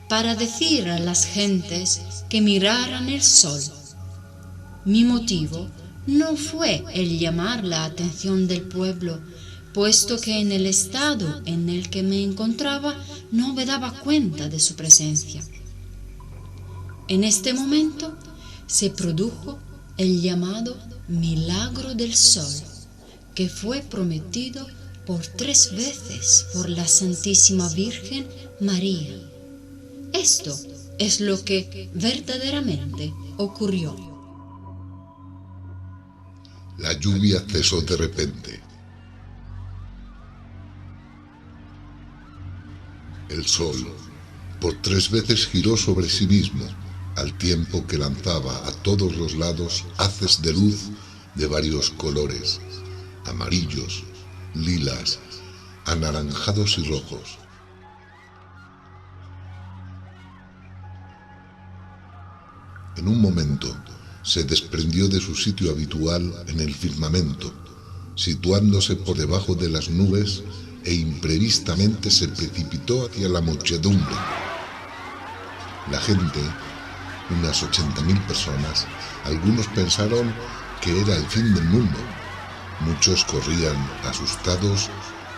para decir a las gentes que miraran el sol. Mi motivo no fue el llamar la atención del pueblo, puesto que en el estado en el que me encontraba no me daba cuenta de su presencia. En este momento se produjo el llamado milagro del sol, que fue prometido por 3 veces por la Santísima Virgen María. Esto es lo que verdaderamente ocurrió. La lluvia cesó de repente. El sol por 3 veces giró sobre sí mismo, al tiempo que lanzaba a todos los lados haces de luz de varios colores: amarillos, lilas, anaranjados y rojos. En un momento se desprendió de su sitio habitual en el firmamento, situándose por debajo de las nubes, e imprevistamente se precipitó hacia la muchedumbre. La gente, unas 80.000 personas, algunos pensaron que era el fin del mundo. Muchos corrían asustados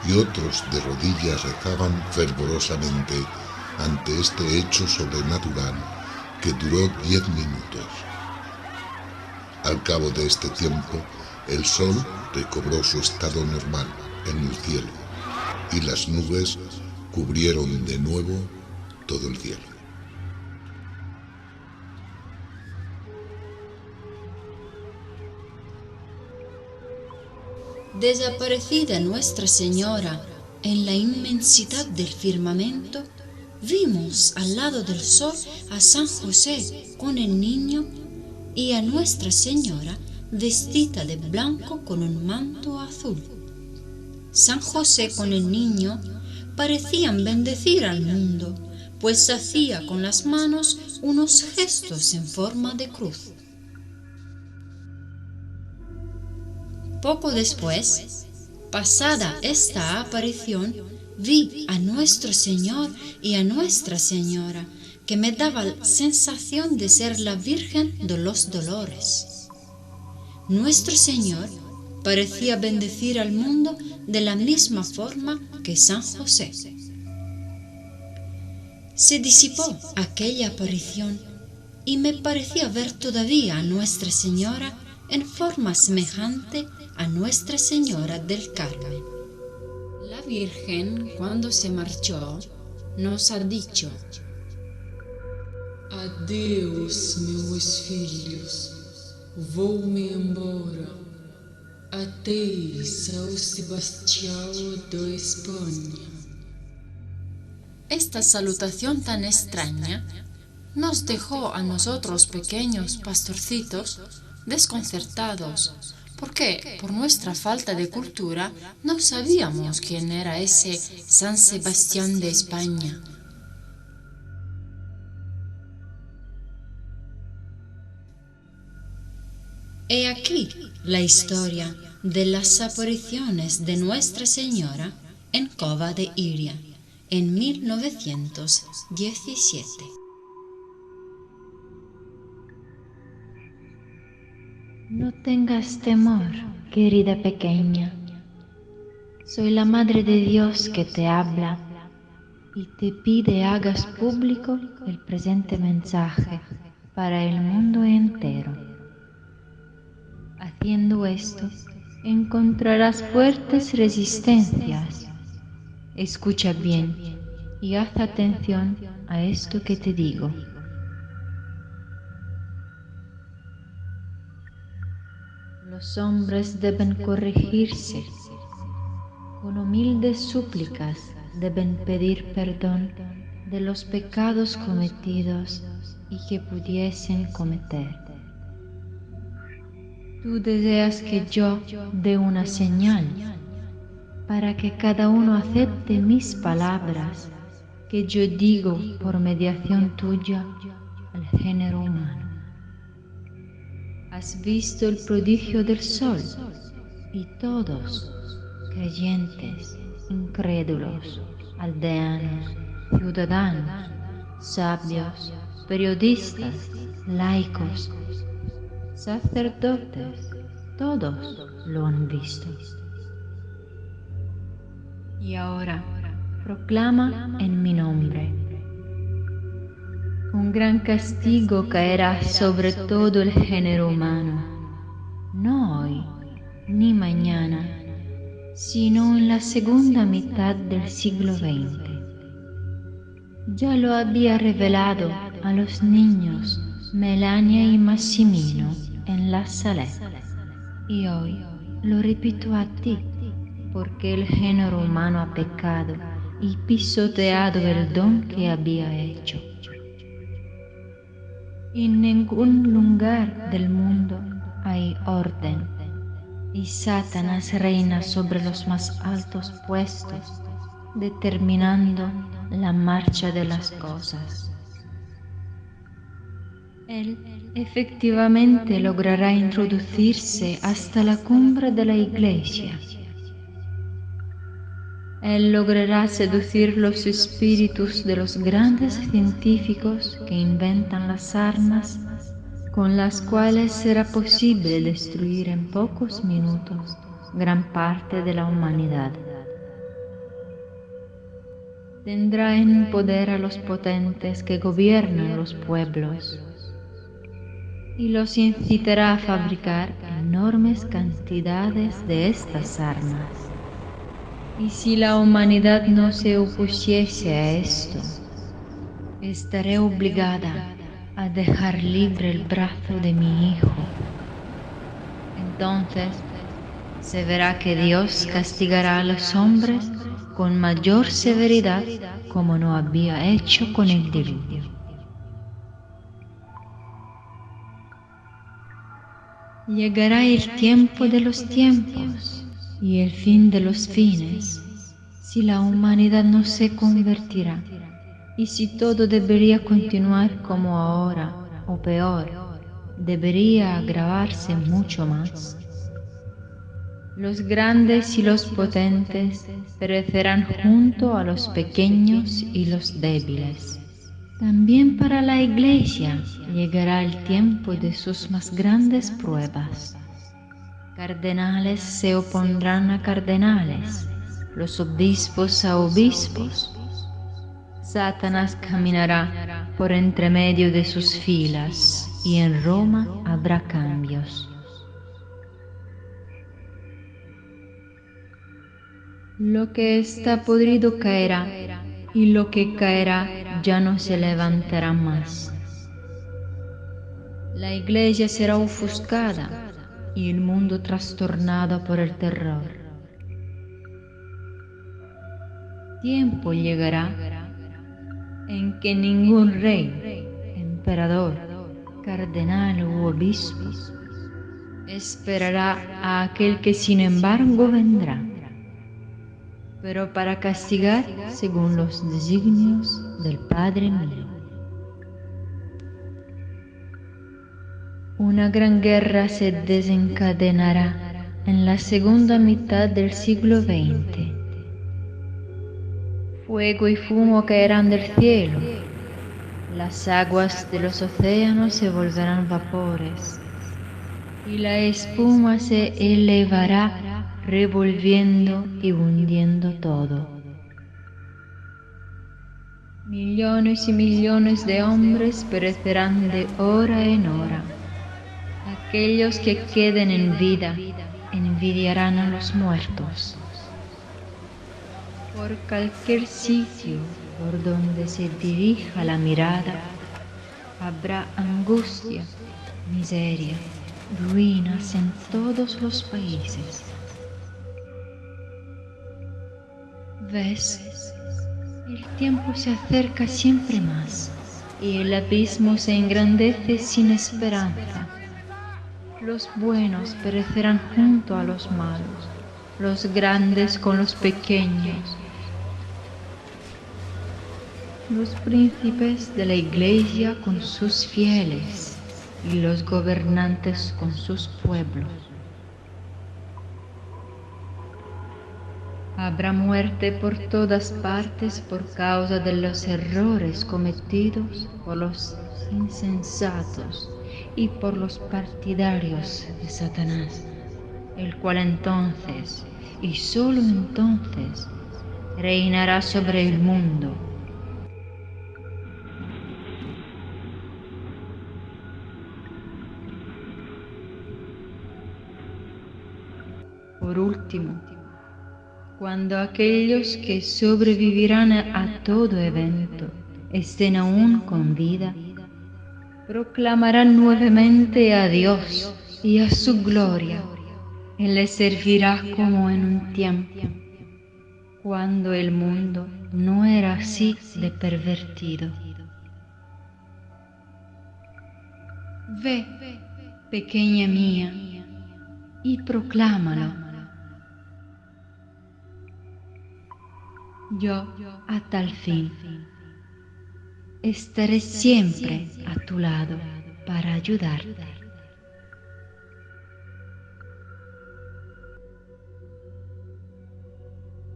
y otros de rodillas rezaban fervorosamente ante este hecho sobrenatural que duró 10 minutos. Al cabo de este tiempo, el sol recobró su estado normal en el cielo y las nubes cubrieron de nuevo todo el cielo. Desaparecida Nuestra Señora en la inmensidad del firmamento, vimos al lado del sol a San José con el niño y a Nuestra Señora vestida de blanco con un manto azul. San José con el niño parecían bendecir al mundo, pues hacía con las manos unos gestos en forma de cruz. Poco después, pasada esta aparición, vi a nuestro Señor y a Nuestra Señora, que me daba la sensación de ser la Virgen de los Dolores. Nuestro Señor parecía bendecir al mundo de la misma forma que San José. Se disipó aquella aparición y me parecía ver todavía a Nuestra Señora en forma semejante a Nuestra Señora del Carmen. La Virgen, cuando se marchó, nos ha dicho: Adeus, meus filhos, vou-me embora, até São Sebastião de Espanha. Esta salutación tan extraña nos dejó a nosotros pequeños pastorcitos desconcertados, porque por nuestra falta de cultura no sabíamos quién era ese San Sebastián de España. He aquí la historia de las apariciones de Nuestra Señora en Cova de Iria, en 1917. No tengas temor, querida pequeña. Soy la Madre de Dios que te habla y te pide hagas público el presente mensaje para el mundo entero. Haciendo esto, encontrarás fuertes resistencias. Escucha bien y haz atención a esto que te digo. Los hombres deben corregirse. Con humildes súplicas deben pedir perdón de los pecados cometidos y que pudiesen cometer. Tú deseas que yo dé una señal para que cada uno acepte mis palabras que yo digo por mediación tuya al género humano. Has visto el prodigio del sol y todos, creyentes, incrédulos, aldeanos, ciudadanos, sabios, periodistas, laicos, sacerdotes, todos lo han visto. Y ahora proclama en mi nombre. Un gran castigo caerá sobre todo el género humano, no hoy ni mañana, sino en la segunda mitad del siglo XX. Ya lo había revelado a los niños Melania y Massimino en la Salette, y hoy lo repito a ti, porque el género humano ha pecado y pisoteado el don que había hecho. En ningún lugar del mundo hay orden, y Satanás reina sobre los más altos puestos, determinando la marcha de las cosas. Él efectivamente logrará introducirse hasta la cumbre de la Iglesia. Él logrará seducir los espíritus de los grandes científicos que inventan las armas con las cuales será posible destruir en pocos minutos gran parte de la humanidad. Tendrá en poder a los potentes que gobiernan los pueblos y los incitará a fabricar enormes cantidades de estas armas. Y si la humanidad no se opusiese a esto, estaré obligada a dejar libre el brazo de mi hijo. Entonces se verá que Dios castigará a los hombres con mayor severidad como no había hecho con el diluvio. Llegará el tiempo de los tiempos y el fin de los fines, si la humanidad no se convertirá, y si todo debería continuar como ahora, o peor, debería agravarse mucho más. Los grandes y los potentes perecerán junto a los pequeños y los débiles. También para la Iglesia llegará el tiempo de sus más grandes pruebas. Cardenales se opondrán a cardenales, los obispos a obispos. Satanás caminará por entre medio de sus filas y en Roma habrá cambios. Lo que está podrido caerá, y lo que caerá ya no se levantará más. La Iglesia será ofuscada y el mundo trastornado por el terror. Tiempo llegará en que ningún rey, emperador, cardenal u obispo esperará a aquel que sin embargo vendrá, pero para castigar según los designios del Padre mío. Una gran guerra se desencadenará en la segunda mitad del siglo XX. Fuego y fumo caerán del cielo. Las aguas de los océanos se volverán vapores. Y la espuma se elevará revolviendo y hundiendo todo. Millones y millones de hombres perecerán de hora en hora. Aquellos que queden en vida envidiarán a los muertos. Por cualquier sitio por donde se dirija la mirada, habrá angustia, miseria, ruinas en todos los países. ¿Ves? El tiempo se acerca siempre más y el abismo se engrandece sin esperanza. Los buenos perecerán junto a los malos, los grandes con los pequeños. Los príncipes de la iglesia con sus fieles y los gobernantes con sus pueblos. Habrá muerte por todas partes por causa de los errores cometidos por los insensatos y por los partidarios de Satanás, el cual entonces, y sólo entonces, reinará sobre el mundo. Por último, cuando aquellos que sobrevivirán a todo evento estén aún con vida, proclamarán nuevamente a Dios y a su gloria. Él les servirá como en un tiempo, cuando el mundo no era así de pervertido. Ve, pequeña mía, y proclámalo. Yo, a tal fin, estaré siempre a tu lado para ayudarte.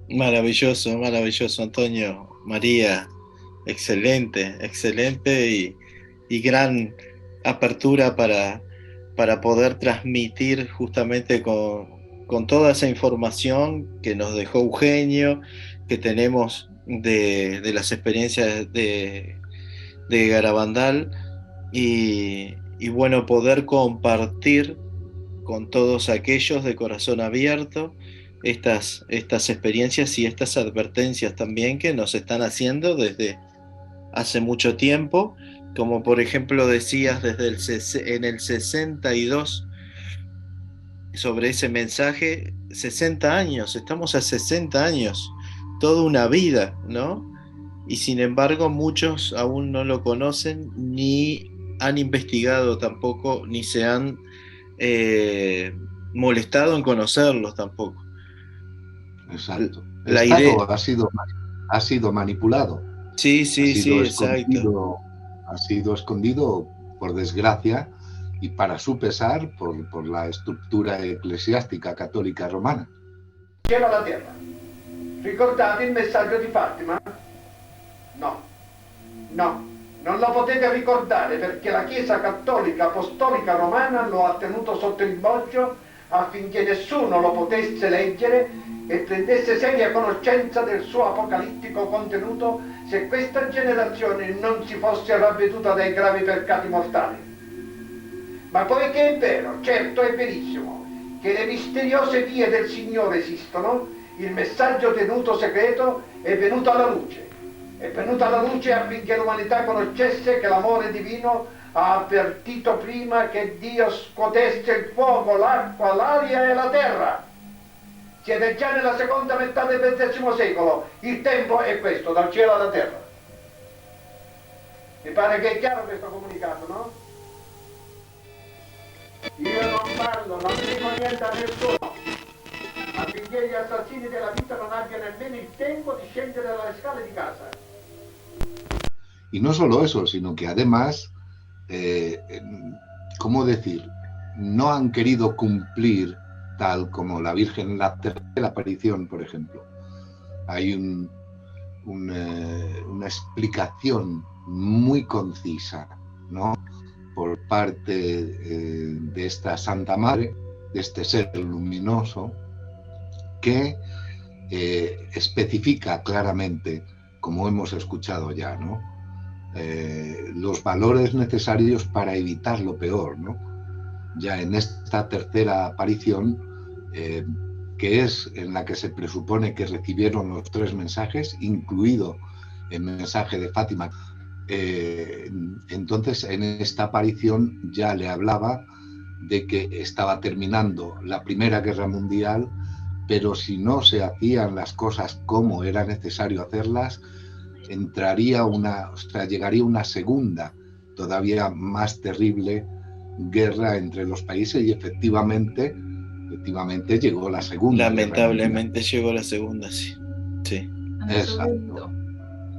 Maravilloso, maravilloso, Antonio, María, excelente, excelente y gran apertura para poder transmitir justamente con toda esa información que nos dejó Eugenio, que tenemos de las experiencias de Garabandal y bueno, poder compartir con todos aquellos de corazón abierto estas experiencias y estas advertencias también que nos están haciendo desde hace mucho tiempo, como por ejemplo decías en el 62 sobre ese mensaje, 60 años, estamos a 60 años, toda una vida, ¿no? Y sin embargo muchos aún no lo conocen, ni han investigado tampoco, ni se han molestado en conocerlos tampoco. Exacto. La Estado idea ha sido manipulado. Sí, exacto. Ha sido escondido, por desgracia, y para su pesar, por la estructura eclesiástica cattolica romana. Cielo alla terra. Ricordate il messaggio di Fatima? No, non lo potete ricordare perché la Chiesa Cattolica Apostolica Romana lo ha tenuto sotto il boggio affinché nessuno lo potesse leggere e prendesse seria conoscenza del suo apocalittico contenuto se questa generazione non si fosse ravveduta dai gravi peccati mortali. Ma poiché è vero, certo è verissimo, che le misteriose vie del Signore esistono, il messaggio tenuto segreto è venuto alla luce. È venuto alla luce affinché l'umanità conoscesse che l'amore divino ha avvertito prima che Dio scuotesse il fuoco, l'acqua, l'aria e la terra. Siete già nella seconda metà del XX secolo, il tempo è questo, dal cielo alla terra. Mi pare che è chiaro questo comunicato, no? Io non parlo, non dico niente a nessuno, affinché gli assassini della vita non abbiano nemmeno il tempo di scendere dalle scale di casa. Y no solo eso, sino que además, ¿cómo decir? No han querido cumplir tal como la Virgen en la tercera aparición, por ejemplo. Hay una explicación muy concisa, ¿no?, por parte de esta Santa Madre, de este ser luminoso, que especifica claramente, como hemos escuchado ya, ¿no?, los valores necesarios para evitar lo peor, ¿no? Ya en esta tercera aparición, que es en la que se presupone que recibieron los 3 mensajes, incluido el mensaje de Fátima. Entonces, en esta aparición ya le hablaba de que estaba terminando la Primera Guerra Mundial, pero si no se hacían las cosas como era necesario hacerlas, llegaría una segunda, todavía más terrible guerra entre los países, y efectivamente llegó la segunda. Lamentablemente llegó la segunda, sí.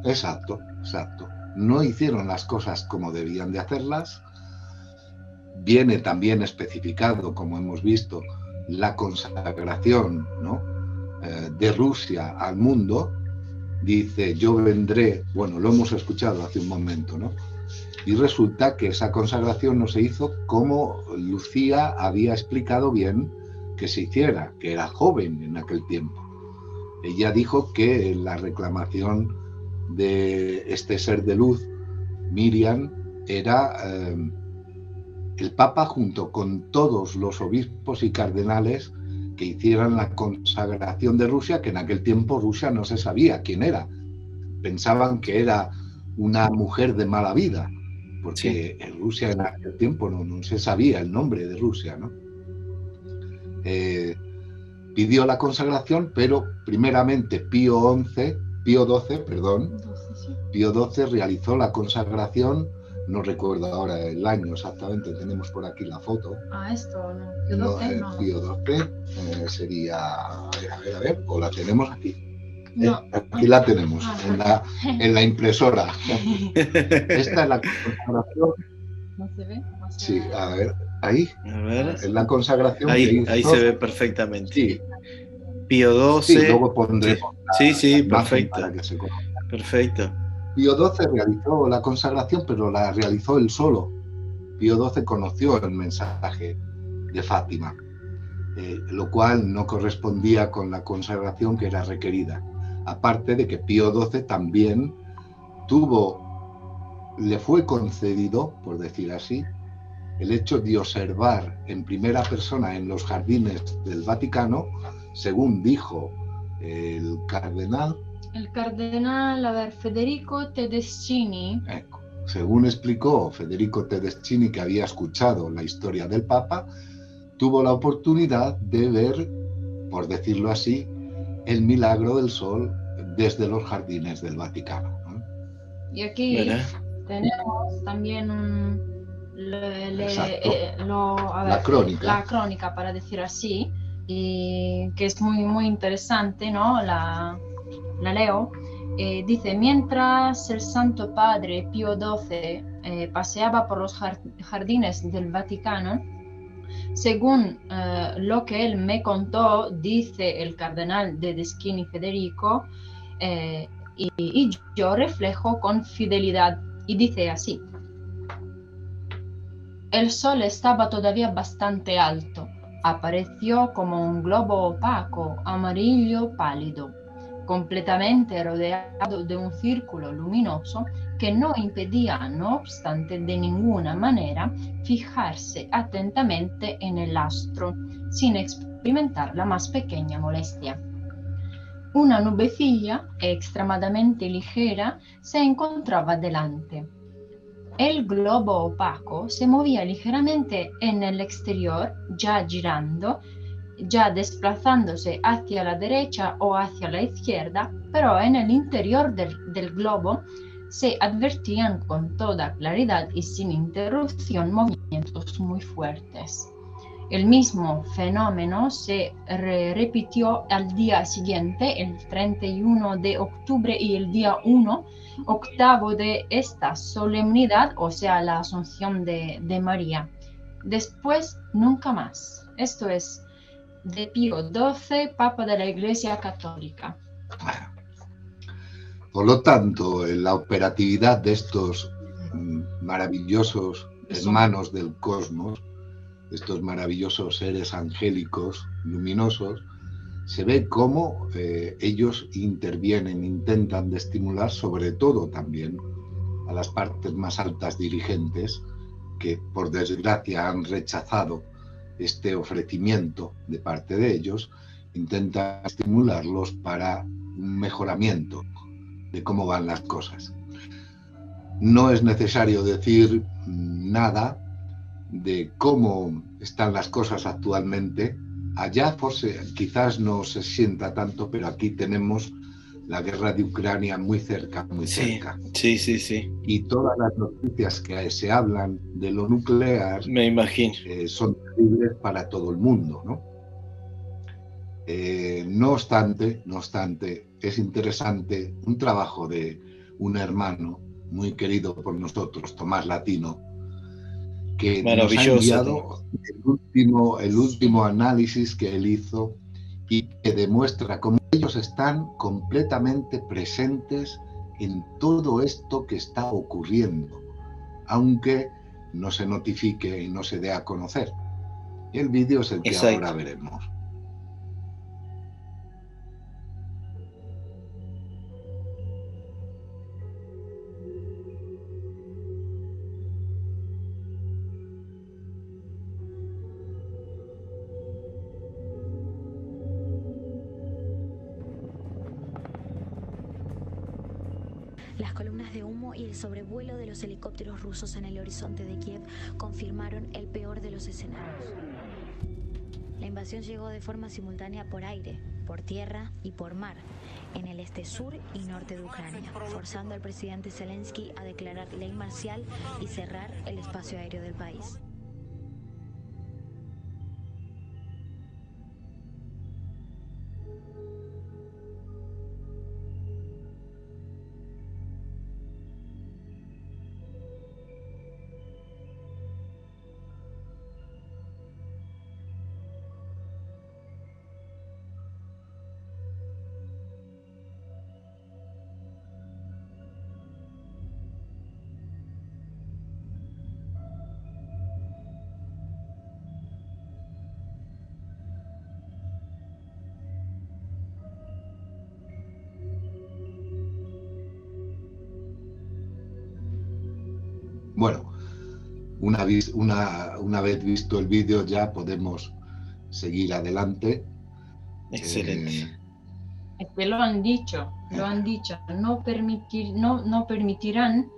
Exacto. No hicieron las cosas como debían de hacerlas. Viene también especificado, como hemos visto, la consagración, ¿no?, de Rusia al mundo. Dice, yo vendré, bueno, lo hemos escuchado hace un momento, ¿no? Y resulta que esa consagración no se hizo como Lucía había explicado bien que se hiciera, que era joven en aquel tiempo. Ella dijo que la reclamación de este ser de luz, Miriam, era el Papa, junto con todos los obispos y cardenales, que hicieran la consagración de Rusia, que en aquel tiempo Rusia no se sabía quién era. Pensaban que era una mujer de mala vida, porque en Rusia en aquel tiempo no se sabía el nombre de Rusia, ¿no? Pidió la consagración, pero primeramente Pío XII realizó la consagración. No recuerdo ahora el año exactamente, tenemos por aquí la foto. Esto no. Pío XII sería, a ver, o la tenemos aquí. No. Aquí la tenemos, en la impresora. Esta es la consagración. ¿No se ve? Sí, a ver, ahí. A ver. Es la consagración ahí se ve perfectamente. Sí. Pío XII. Sí, luego pondré. Sí, perfecto. Perfecto. Pío XII realizó la consagración, pero la realizó él solo. Pío XII conoció el mensaje de Fátima, lo cual no correspondía con la consagración que era requerida. Aparte de que Pío XII también le fue concedido, por decir así, el hecho de observar en primera persona en los jardines del Vaticano, según dijo el cardenal, Federico Tedeschini. Según explicó Federico Tedeschini, que había escuchado la historia del Papa, tuvo la oportunidad de ver, por decirlo así, el milagro del sol desde los jardines del Vaticano. Y aquí tenemos también la crónica, para decir así, y que es muy, muy interesante, ¿no? La leo. Dice, mientras el Santo Padre Pío XII paseaba por los jardines del Vaticano, según lo que él me contó, dice el cardenal Tedeschini Federico, y yo reflejo con fidelidad, y dice así: el sol estaba todavía bastante alto, apareció como un globo opaco, amarillo pálido, completamente rodeado de un círculo luminoso que no impedía, no obstante, de ninguna manera fijarse atentamente en el astro, sin experimentar la más pequeña molestia. Una nubecilla extremadamente ligera se encontraba delante. El globo opaco se movía ligeramente en el exterior, ya girando, ya desplazándose hacia la derecha o hacia la izquierda, pero en el interior del globo se advertían con toda claridad y sin interrupción movimientos muy fuertes. El mismo fenómeno se repitió al día siguiente, el 31 de octubre, y el día 1, octavo de esta solemnidad, o sea, la Asunción de María. Después, nunca más. Esto es de Pío XII, Papa de la Iglesia Católica. Por lo tanto, la operatividad de estos maravillosos hermanos del cosmos, estos maravillosos seres angélicos, luminosos, se ve cómo ellos intervienen, intentan de estimular sobre todo también a las partes más altas dirigentes que por desgracia han rechazado este ofrecimiento de parte de ellos, intentan estimularlos para un mejoramiento de cómo van las cosas. No es necesario decir nada de cómo están las cosas actualmente. Allá quizás no se sienta tanto, pero aquí tenemos la guerra de Ucrania muy cerca, muy cerca. Sí. Y todas las noticias que se hablan de lo nuclear, me imagino, son terribles para todo el mundo, ¿no? No obstante, es interesante un trabajo de un hermano muy querido por nosotros, Tomás Latino, que nos ha enviado el último análisis que él hizo y que demuestra cómo ellos están completamente presentes en todo esto que está ocurriendo, aunque no se notifique y no se dé a conocer. El vídeo es el que ahora veremos. Las columnas de humo y el sobrevuelo de los helicópteros rusos en el horizonte de Kiev confirmaron el peor de los escenarios. La invasión llegó de forma simultánea por aire, por tierra y por mar, en el este, sur y norte de Ucrania, forzando al presidente Zelensky a declarar ley marcial y cerrar el espacio aéreo del país. Bueno, una vez visto el vídeo ya podemos seguir adelante. Excelente. Es que lo han dicho, no permitirán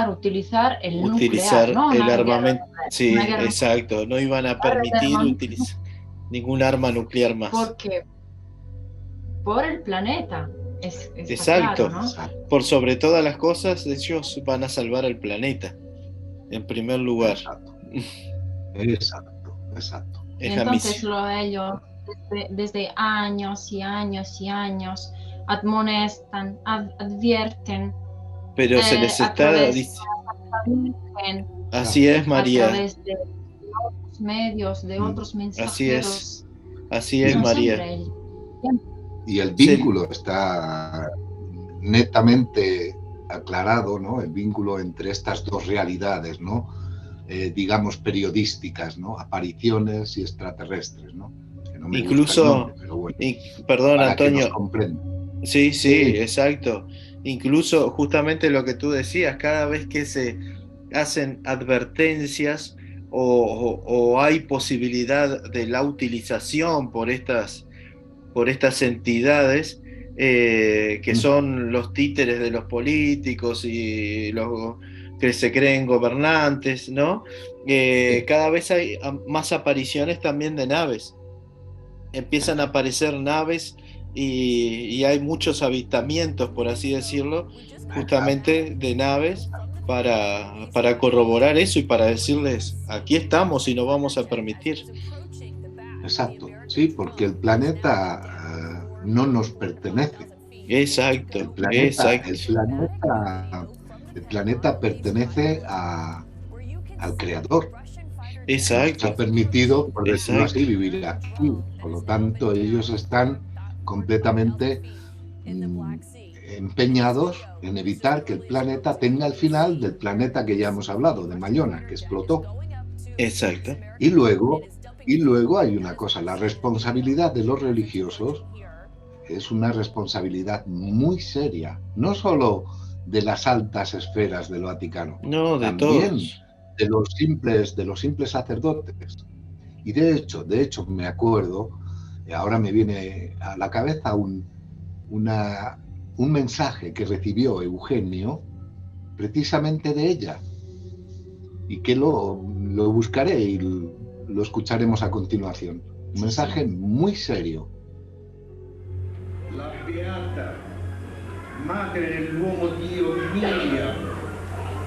utilizar el nuclear, ¿no? el armamento. Sí, exacto, no iban a permitir utilizar ningún arma nuclear más. Porque por el planeta. Exacto, claro, ¿no? Por sobre todas las cosas, ellos van a salvar al planeta, en primer lugar. Exacto. Y entonces ellos desde años y años y años amonestan, advierten. Pero se les está diciendo. Así es, María. A través de otros medios, de otros mensajeros. Así es, María. Y el vínculo está netamente aclarado, ¿no? El vínculo entre estas dos realidades, ¿no? Digamos periodísticas, ¿no? Apariciones y extraterrestres, ¿no? Que no me incluso, nombre, pero bueno, perdón, Antonio. Sí, sí, exacto. Incluso justamente lo que tú decías, cada vez que se hacen advertencias o hay posibilidad de la utilización por estas entidades que son los títeres de los políticos y los que se creen gobernantes, ¿no? Cada vez hay más apariciones también de naves. Empiezan a aparecer naves y hay muchos avistamientos, por así decirlo, justamente de naves para corroborar eso y para decirles, aquí estamos y no vamos a permitir. Exacto, sí, porque el planeta no nos pertenece. Exacto, el planeta pertenece al Creador. Exacto. Nos ha permitido, por decirlo así, vivir aquí. Por lo tanto, ellos están completamente empeñados en evitar que el planeta tenga el final del planeta que ya hemos hablado, de Mayona, que explotó. Exacto. Y luego hay una cosa, la responsabilidad de los religiosos es una responsabilidad muy seria, no solo de las altas esferas del Vaticano, no, de también todos. de los simples sacerdotes. Y de hecho me acuerdo, ahora me viene a la cabeza un mensaje que recibió Eugenio precisamente de ella, y que lo buscaré y lo escucharemos a continuación. Un mensaje muy serio. La beata madre dell'uomo Dio Miriam,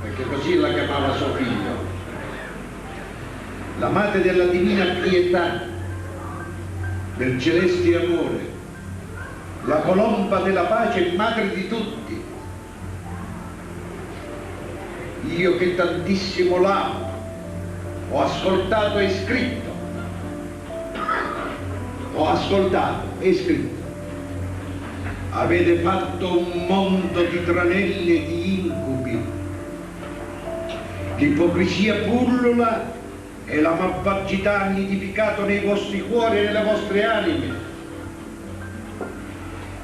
perché così la chiamava suo figlio, la madre della divina pietà, del celeste amore, la colomba della pace e madre di tutti. Io che tantissimo l'amo, ho ascoltato e scritto, avete fatto un mondo di tranelli e di incubi, l'ipocrisia pullula e la malvagità ha nidificato nei vostri cuori e nelle vostre anime.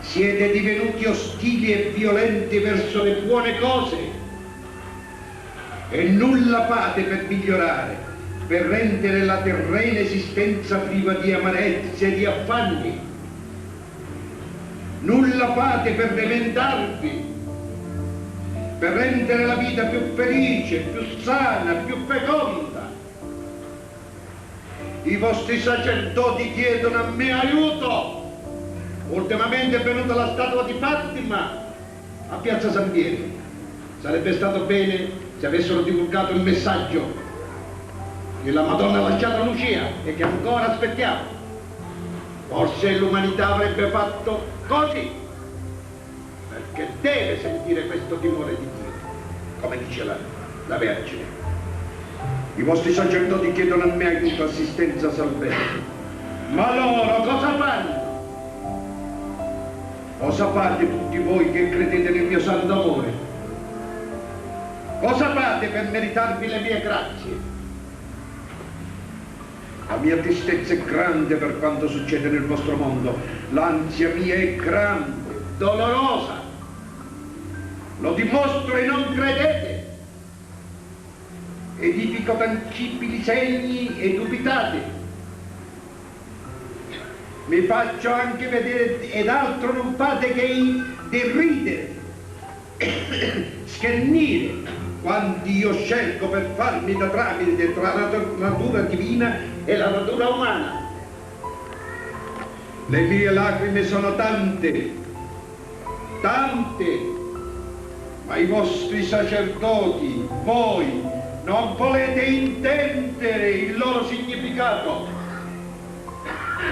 Siete divenuti ostili e violenti verso le buone cose e nulla fate per migliorare, per rendere la terrena esistenza priva di amarezze e di affanni. Nulla fate per remendarvi, per rendere la vita più felice, più sana, più feconda. I vostri sacerdoti chiedono a me aiuto. Ultimamente è venuta la statua di Fatima a Piazza San Pietro. Sarebbe stato bene se avessero divulgato il messaggio che la Madonna ha lasciato a Lucia e che ancora aspettiamo. Forse l'umanità avrebbe fatto così, perché deve sentire questo timore di Dio, come dice la Vergine. I vostri sacerdoti chiedono a me aiuto, assistenza, salvezza. Ma loro cosa fanno? Cosa fate tutti voi che credete nel mio santo amore? Cosa fate per meritarvi le mie grazie? La mia tristezza è grande per quanto succede nel vostro mondo. L'ansia mia è grande, dolorosa. Lo dimostro e non credete. Edifico tangibili segni e dubitate. Mi faccio anche vedere ed altro non fate che deridere, schernire, quando io scelgo per farmi da tramite tra la natura divina e la natura umana. Le mie lacrime sono tante, ma i vostri sacerdoti, voi, non volete intendere il loro significato,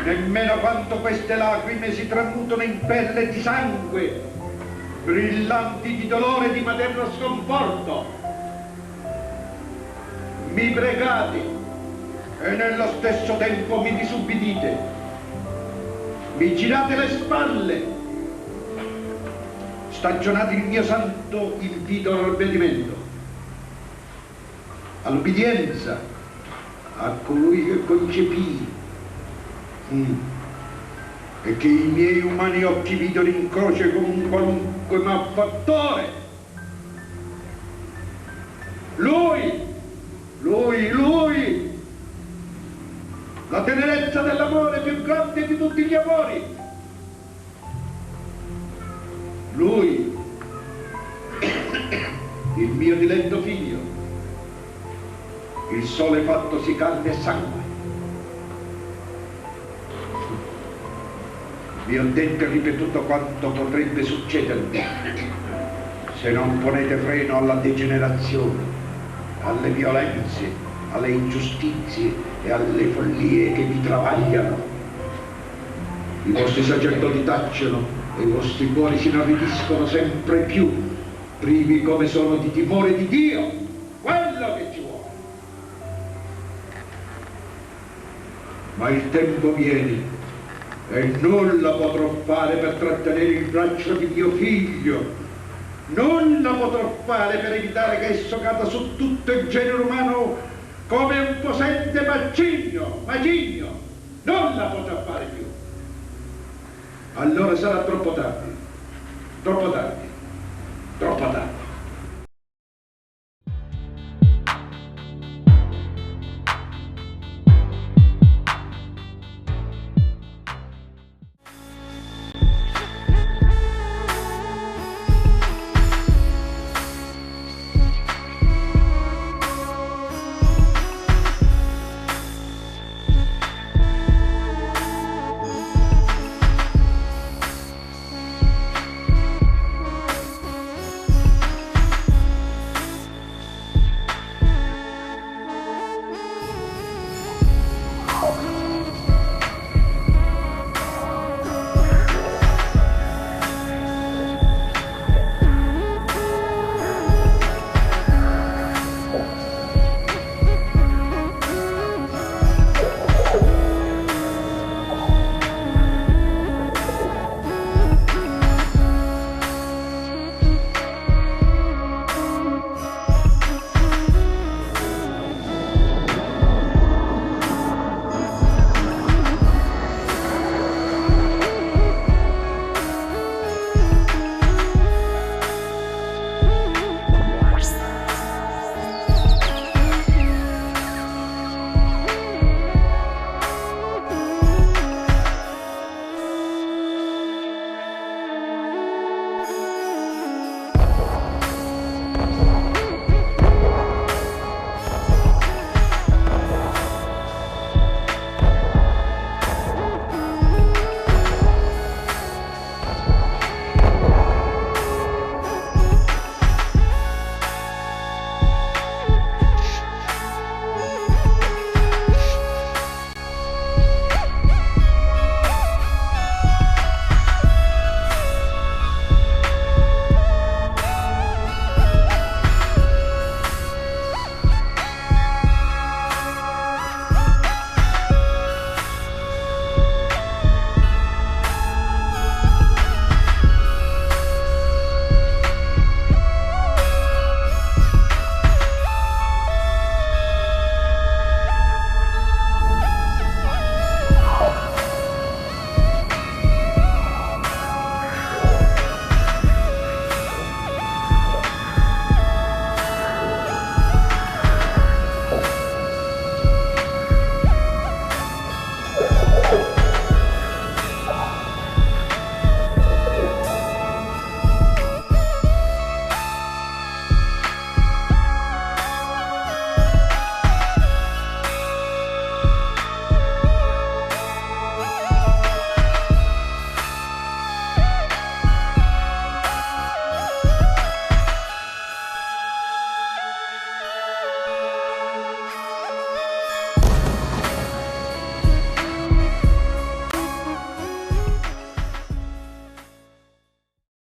nemmeno quanto queste lacrime si tramutano in pelle di sangue, brillanti di dolore e di materno sconforto. Mi pregate e nello stesso tempo mi disubbidite. Mi girate le spalle. Stagionate il mio santo invito al ravvedimento, all'ubbidienza a colui che concepì e che i miei umani occhi videro in croce come un qualunque malfattore. Lui, la tenerezza dell'amore più grande di tutti gli amori. Lui, il mio diletto figlio, il sole fattosi carne e sangue. Vi ho detto e ripetuto quanto potrebbe succedervi se non ponete freno alla degenerazione, alle violenze, alle ingiustizie e alle follie che vi travagliano. I vostri sacerdoti tacciono e i vostri cuori si inarridiscono sempre più, privi come sono di timore di Dio, quello che ci vuole. Ma il tempo viene E nulla potrò fare per trattenere il braccio di mio figlio. Nulla potrò fare per evitare che esso cada su tutto il genere umano come un possente macigno. Nulla potrà fare più. Allora sarà troppo tardi.